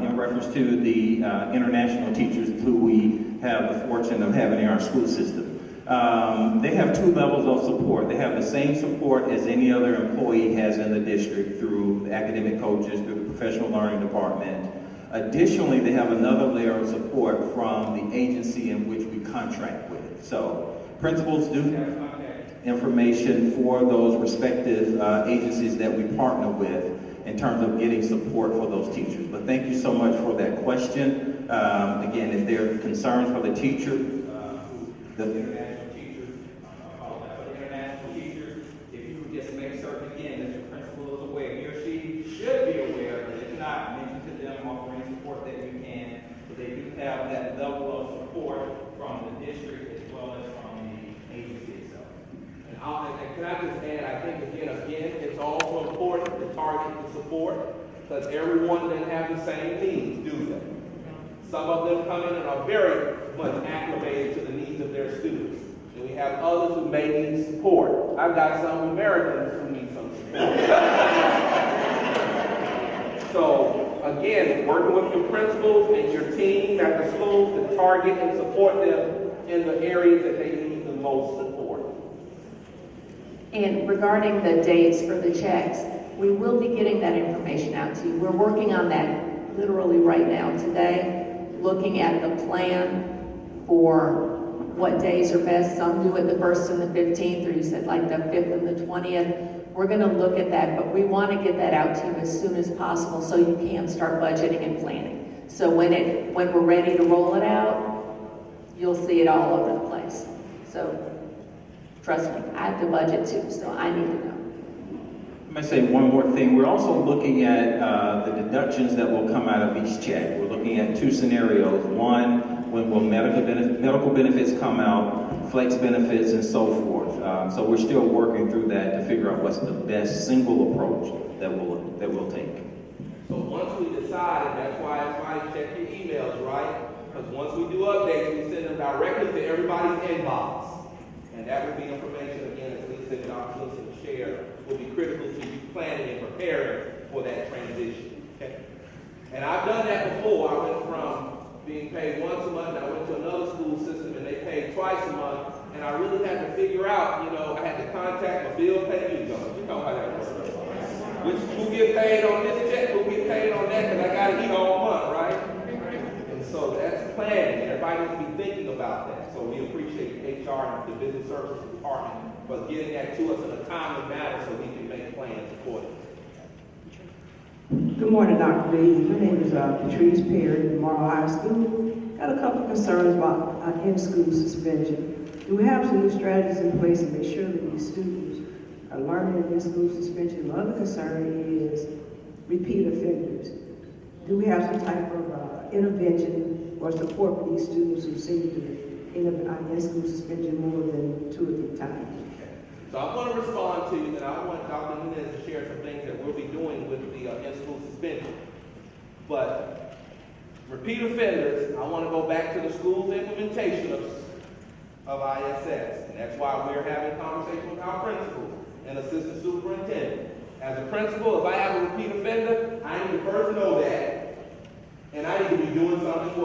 In reference to the international teachers who we have the fortune of having in our school system. They have 2 levels of support. They have the same support as any other employee has in the district through the academic coaches, through the professional learning department. Additionally, they have another layer of support from the agency in which we contract with. So principals do have contact information for those respective agencies that we partner with in terms of getting support for those teachers. But thank you so much for that question. Again, if there are concerns for the teacher, the international teachers, international teachers, if you would just make certain again that your principal is aware, he or she should be aware, but if not, mention to them offering support that you can, so they do have that level of support from the district as well as from the agency itself. And can I just add, I think again, it's also important to target the support, because everyone doesn't have the same needs, do they? Some of them come in and are very much acclimated to the needs of their students. And we have others who may need support. I've got some Americans who need some support. So, again, working with your principals and your team at the schools to target and support them in the areas that they need the most support. And regarding the dates for the checks, we will be getting that information out to you. We're working on that literally right now today, looking at the plan for what days are best. Some do it the 1st and the 15th, or you said like the 5th and the 20th. We're going to look at that, but we want to get that out to you as soon as possible so you can start budgeting and planning. So when we're ready to roll it out, you'll see it all over the place. So trust me, I have to budget too, so I need to know. I might say one more thing. We're also looking at the deductions that will come out of each check. We're looking at 2 scenarios. One, when will medical benefits come out, flex benefits, and so forth. So we're still working through that to figure out what's the best single approach that we'll take. So once we decide, and that's why everybody check your emails, right? Because once we do updates, we send them directly to everybody's inbox. And that will be information, again, as Lisa and Dr. Wilson shared, will be critical to you planning and preparing for that transition. Okay? And I've done that before. I went from being paid once a month, and I went to another school system, and they paid twice a month. And I really had to figure out, I had to contact my bill pay. You know how that works. Who get paid on this check, who get paid on that, because I got to eat all month, right? And so that's planning. Everybody needs to be thinking about that. So we appreciate the HR and the Business Services Department for getting that to us in a timely manner so we can make plans accordingly. Good morning, Dr. Lee. My name is Patrice Perry from Morrow High School. Got a couple of concerns about in-school suspension. Do we have some new strategies in place to make sure that these students are learning in-school suspension? My other concern is repeat offenders. Do we have some type of intervention or support for these students who seem to be in-school suspension more than 2 or 3 times? So I'm going to respond to you, and I want Dr. Nunez to share some things that we'll be doing with the in-school suspension. But repeat offenders, I want to go back to the school's implementation of ISS. And that's why we're having conversations with our principals and assistant superintendent. As a principal, if I have a repeat offender, I need to first know that, and I need to be doing something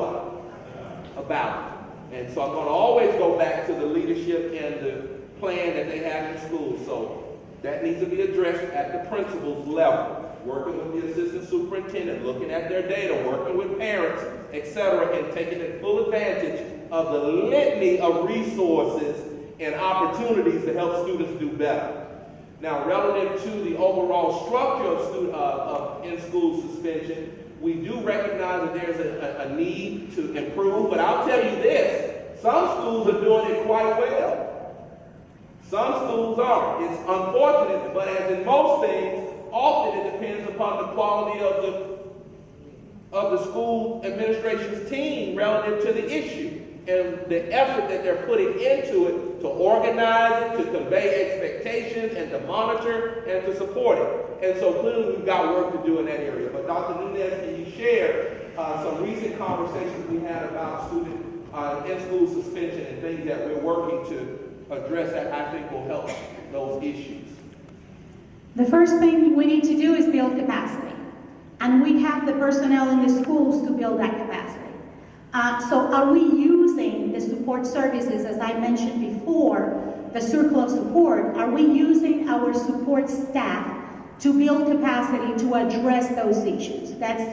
about it. And so I'm going to always go back to the leadership and the plan that they have in school. So that needs to be addressed at the principal's level, working with the assistant superintendent, looking at their data, working with parents, etc., and taking full advantage of the litany of resources and opportunities to help students do better. Now, relative to the overall structure of in-school suspension, we do recognize that there's a need to improve, but I'll tell you this, some schools are doing it quite well. Some schools are. It's unfortunate, but as in most things, often it depends upon the quality of the school administration's team relative to the issue and the effort that they're putting into it to organize it, to convey expectations, and to monitor and to support it. And so clearly we've got work to do in that area. But Dr. Nunez, can you share some recent conversations we had about student in-school suspension and things that we're working to address that I think will help those issues? The first thing we need to do is build capacity. And we have the personnel in the schools to build that capacity. So are we using the support services, as I mentioned before, the circle of support, are we using our support staff to build capacity to address those issues? That's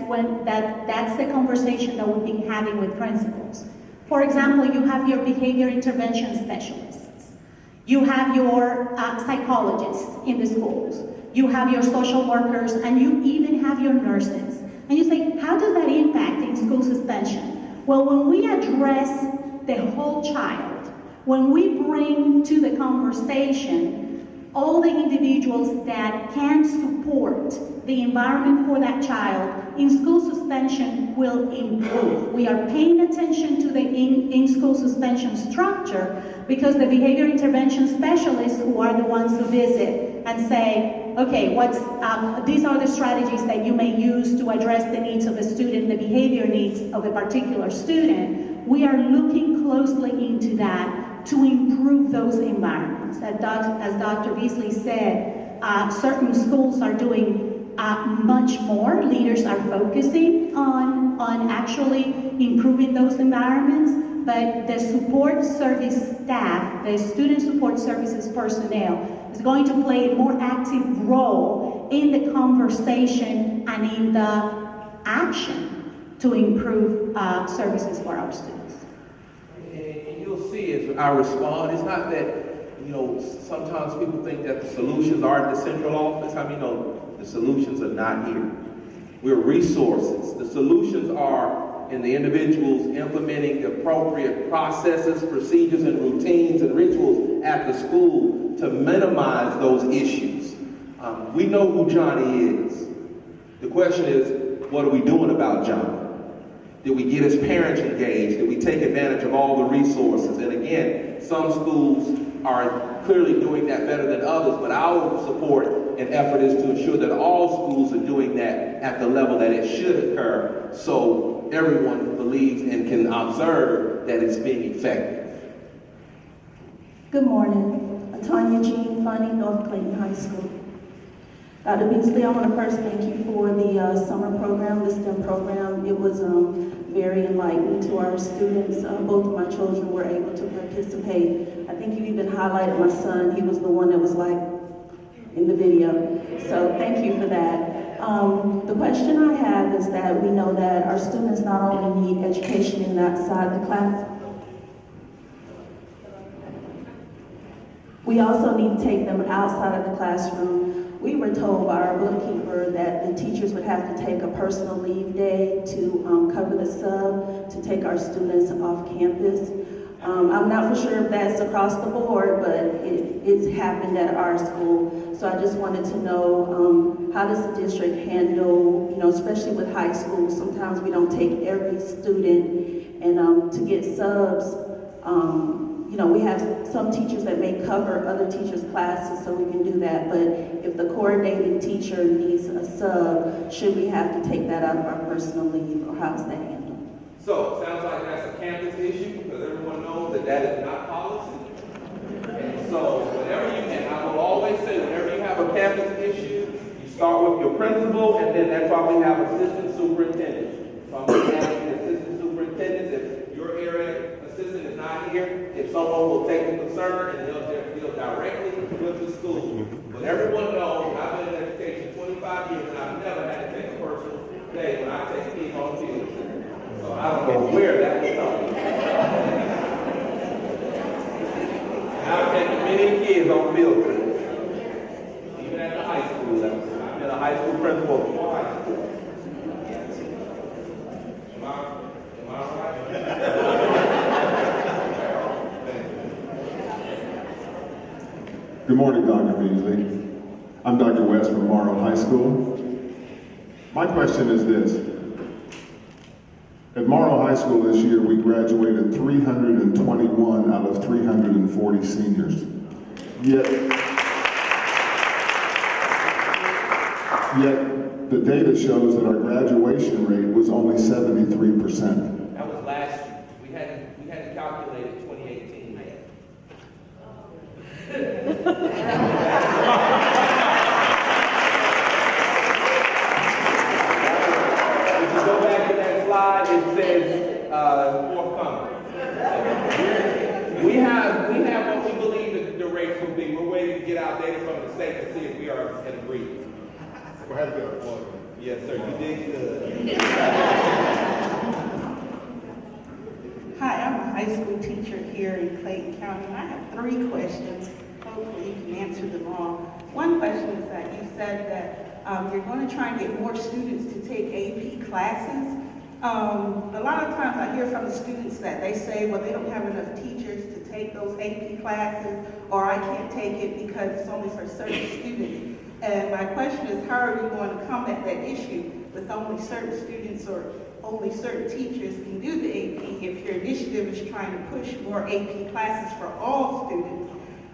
the conversation that we've been having with principals. For example, you have your behavior intervention specialists. You have your psychologists in the schools. You have your social workers, and you even have your nurses. And you say, how does that impact in school suspension? Well, when we address the whole child, when we bring to the conversation all the individuals that can support the environment for that child, in-school suspension will improve. We are paying attention to the in-school suspension structure because the behavior intervention specialists who are the ones who visit and say, okay, these are the strategies that you may use to address the needs of a student, the behavior needs of a particular student. We are looking closely into that to improve those environments. As Dr. Beasley said, certain schools are doing much more. Leaders are focusing on actually improving those environments. but the support service staff, the student support services personnel, is going to play a more active role in the conversation and in the action to improve services for our students. And you'll see as I respond, it's not that, sometimes people think that the solutions are at the central office. I mean, no, the solutions are not here. We're resources. The solutions are in the individuals implementing the appropriate processes, procedures, and routines and rituals at the school to minimize those issues. We know who Johnny is. The question is, what are we doing about Johnny? Did we get his parents engaged? Did we take advantage of all the resources? And again, some schools are clearly doing that better than others, but our support and effort is to ensure that all schools are doing that at the level that it should occur, so everyone believes and can observe that it's being effective. Good morning. Tanya Jean Funny, North Clayton High School. Dr. Beasley, I want to first thank you for the summer program, the STEM program. It was very enlightening to our students. Both of my children were able to participate. I think you even highlighted my son. He was the one that was like in the video. So thank you for that. The question I have is that we know that our students not only need education inside the class, we also need to take them outside of the classroom. We were told by our bookkeeper that the teachers would have to take a personal leave day to cover the sub, to take our students off campus. I'm not for sure if that's across the board, but it's happened at our school. So I just wanted to know, how does the district handle, especially with high school, sometimes we don't take every student, and to get subs, we have some teachers that may cover other teachers' classes, so we can do that. But if the coordinating teacher needs a sub, should we have to take that out of our personal leave, or how is that handled? So, it sounds like that's a campus issue, because everyone knows that that is not policy. And so, I will always say, whenever you have a campus issue, you start with your principal, and then that's why we have assistant superintendents. So I'm going to ask the assistant superintendents, if your area assistant is not here, if someone will take the concern and they'll deal directly with the school. But everyone knows I've been in education 25 years and I've never had to take a personal day when I take kids on the field. So I don't know where that was coming. I've taken many kids on field trips, even at the high school level. I've been a high school principal before high school. Am I right? Good morning, Dr. Beasley. I'm Dr. West from Morrow High School. My question is this. At Morrow High School this year, we graduated 321 out of 340 seniors. Yet the data shows that our graduation rate was only 73%. That was last year. We hadn't calculated 2018 yet. If you go back to that slide, it says forthcoming. We have what we believe the rates will be. We're waiting to get our data from the state to see if we are in agreement. Yes, sir. You did good. Hi, I'm a high school teacher here in Clayton County, and I have 3 questions. Hopefully you can answer them all. One question is that you said that you're going to try and get more students to take AP classes. A lot of times I hear from the students that they say, well, they don't have enough teachers to take those AP classes, or I can't take it because it's only for certain students. And my question is, how are you going to combat that issue with only certain students or only certain teachers can do the AP if your initiative is trying to push more AP classes for all students?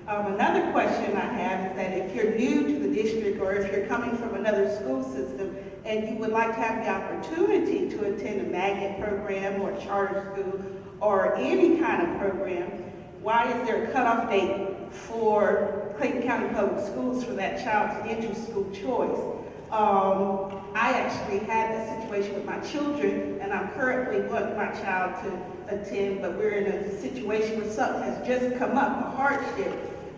Another question I have is that if you're new to the district or if you're coming from another school system and you would like to have the opportunity to attend a magnet program or a charter school or any kind of program, why is there a cutoff date for Clayton County Public Schools for that child's inter-school choice? I actually had that situation with my children, and I'm currently wanting my child to attend, but we're in a situation where something has just come up, a hardship,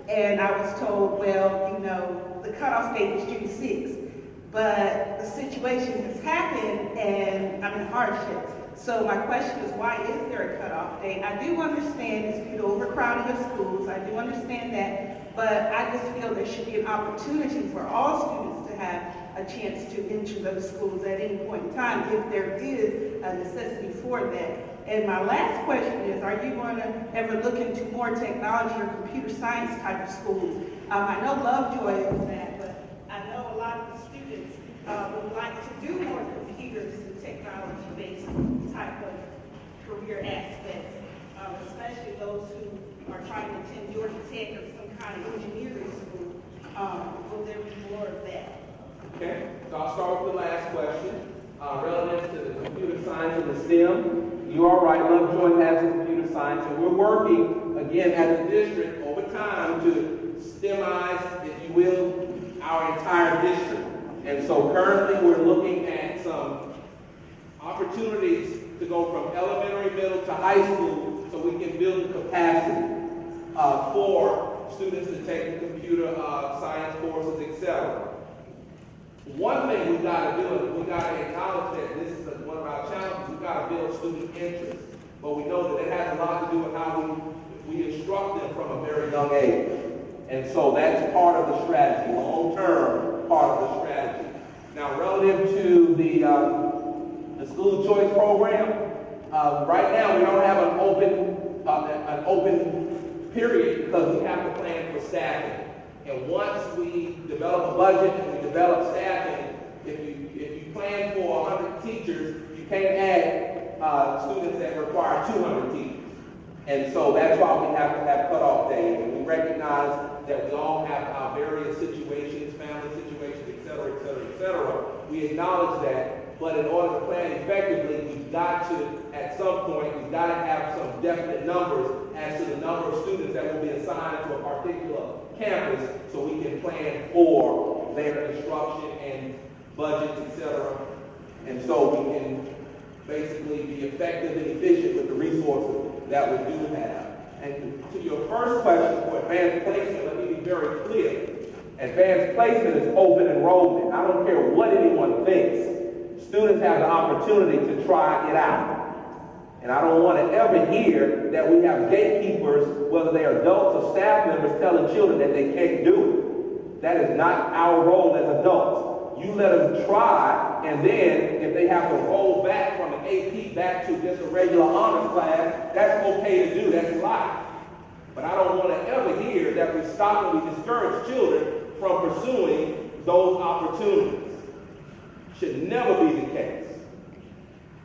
and I was told, well, you know, the cutoff date is June 6th, but the situation has happened, and I'm in hardship. So my question is, why is there a cutoff date? I do understand it's due to overcrowding of schools. I do understand that, but I just feel there should be an opportunity for all students to have a chance to enter those schools at any point in time if there is a necessity for that. And my last question is, are you going to ever look into more technology or computer science type of schools? I know Lovejoy is that, but I know a lot of the students would like to do more computers and technology-based type of career aspects, especially those who are trying to attend Georgia Tech or some kind of engineering school. Will there be more of that? Okay, so I'll start with the last question. Relative to the computer science and the STEM, you are right, Lovejoy has a computer science, and we're working, again, as a district over time to STEMize, if you will, our entire district. And so currently we're looking at some opportunities to go from elementary, middle to high school so we can build the capacity for students to take the computer science courses, etc. One thing we've got to do is we've got to acknowledge that this is one of our challenges. We've got to build student interest. But we know that it has a lot to do with how we instruct them from a very young age. And so that's part of the strategy, long-term part of the strategy. Now, relative to the school choice program, right now we don't have an open period because we have to plan for staffing. And once we develop a budget and we develop staffing, if you plan for 100 teachers, you can't add students that require 200 teachers. And so that's why we have to have cutoff days. And we recognize that we all have our various situations, family situations, et cetera, et cetera, et cetera. We acknowledge that, but in order to plan effectively, we've got to, at some point, we've got to have some definite numbers as to the number of students that will be assigned to a particular campus so we can plan for their instruction and budgets, etc. And so we can basically be effective and efficient with the resources that we do have. And to your first question for advanced placement, let me be very clear. Advanced placement is open enrollment. I don't care what anyone thinks. Students have the opportunity to try it out. And I don't want to ever hear that we have gatekeepers, whether they are adults or staff members, telling children that they can't do it. That is not our role as adults. You let them try, and then if they have to roll back from an AP back to just a regular honors class, that's okay to do. That's life. But I don't want to ever hear that we stop and we discourage children from pursuing those opportunities. Should never be the case.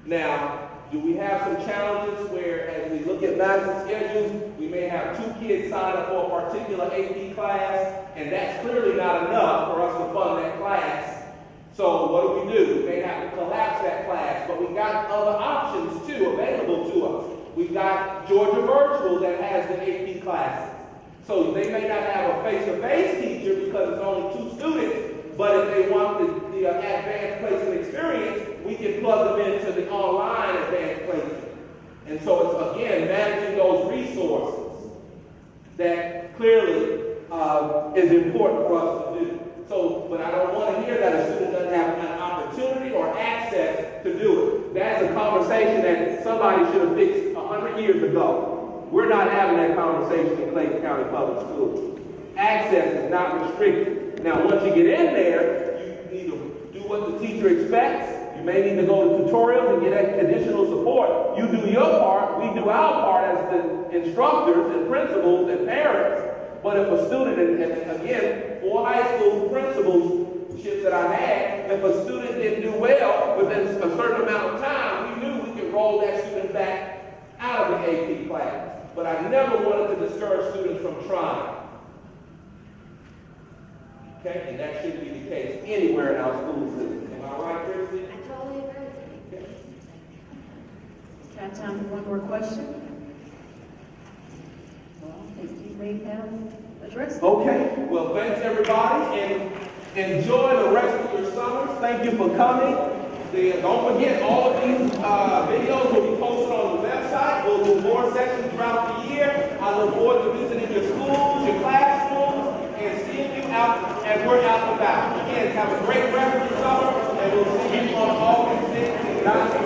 Now, do we have some challenges where, as we look at Madison schedules, we may have 2 kids sign up for a particular AP class, and that's clearly not enough for us to fund that class. So what do? We may have to collapse that class, but we've got other options too available to us. We've got Georgia Virtual that has the AP classes. So they may not have a face-to-face teacher because it's only 2 students, but if they want the advanced placement experience, we can plug them into the online advanced placement. And so it's, again, managing those resources that clearly is important for us to do. So, but I don't want to hear that a student doesn't have an opportunity or access to do it. That's a conversation that somebody should have fixed 100 years ago. We're not having that conversation in Clayton County Public Schools. Access is not restricted. Now, once you get in there, you need to do what the teacher expects. You may need to go to tutorials and get additional support. You do your part, we do our part as the instructors and principals and parents. But if a student, and again, 4 high school principalships that I had, if a student didn't do well within a certain amount of time, we knew we could roll that student back out of the AP class. But I never wanted to discourage students from trying. Okay, and that should be the case anywhere in our school system. Am I right, Christy? I totally agree. Okay. Got time for one more question? Well, I think you may have addressed it. Okay, well, thanks everybody, and Enjoy the rest of your summers. Thank you for coming. Don't forget, all of these videos will be posted on the website. We'll do more sessions throughout the year. I look forward to visiting your schools, your classrooms, and seeing you out as we're out and about. Again, have a great rest of the summer, and we'll see you on August 6th.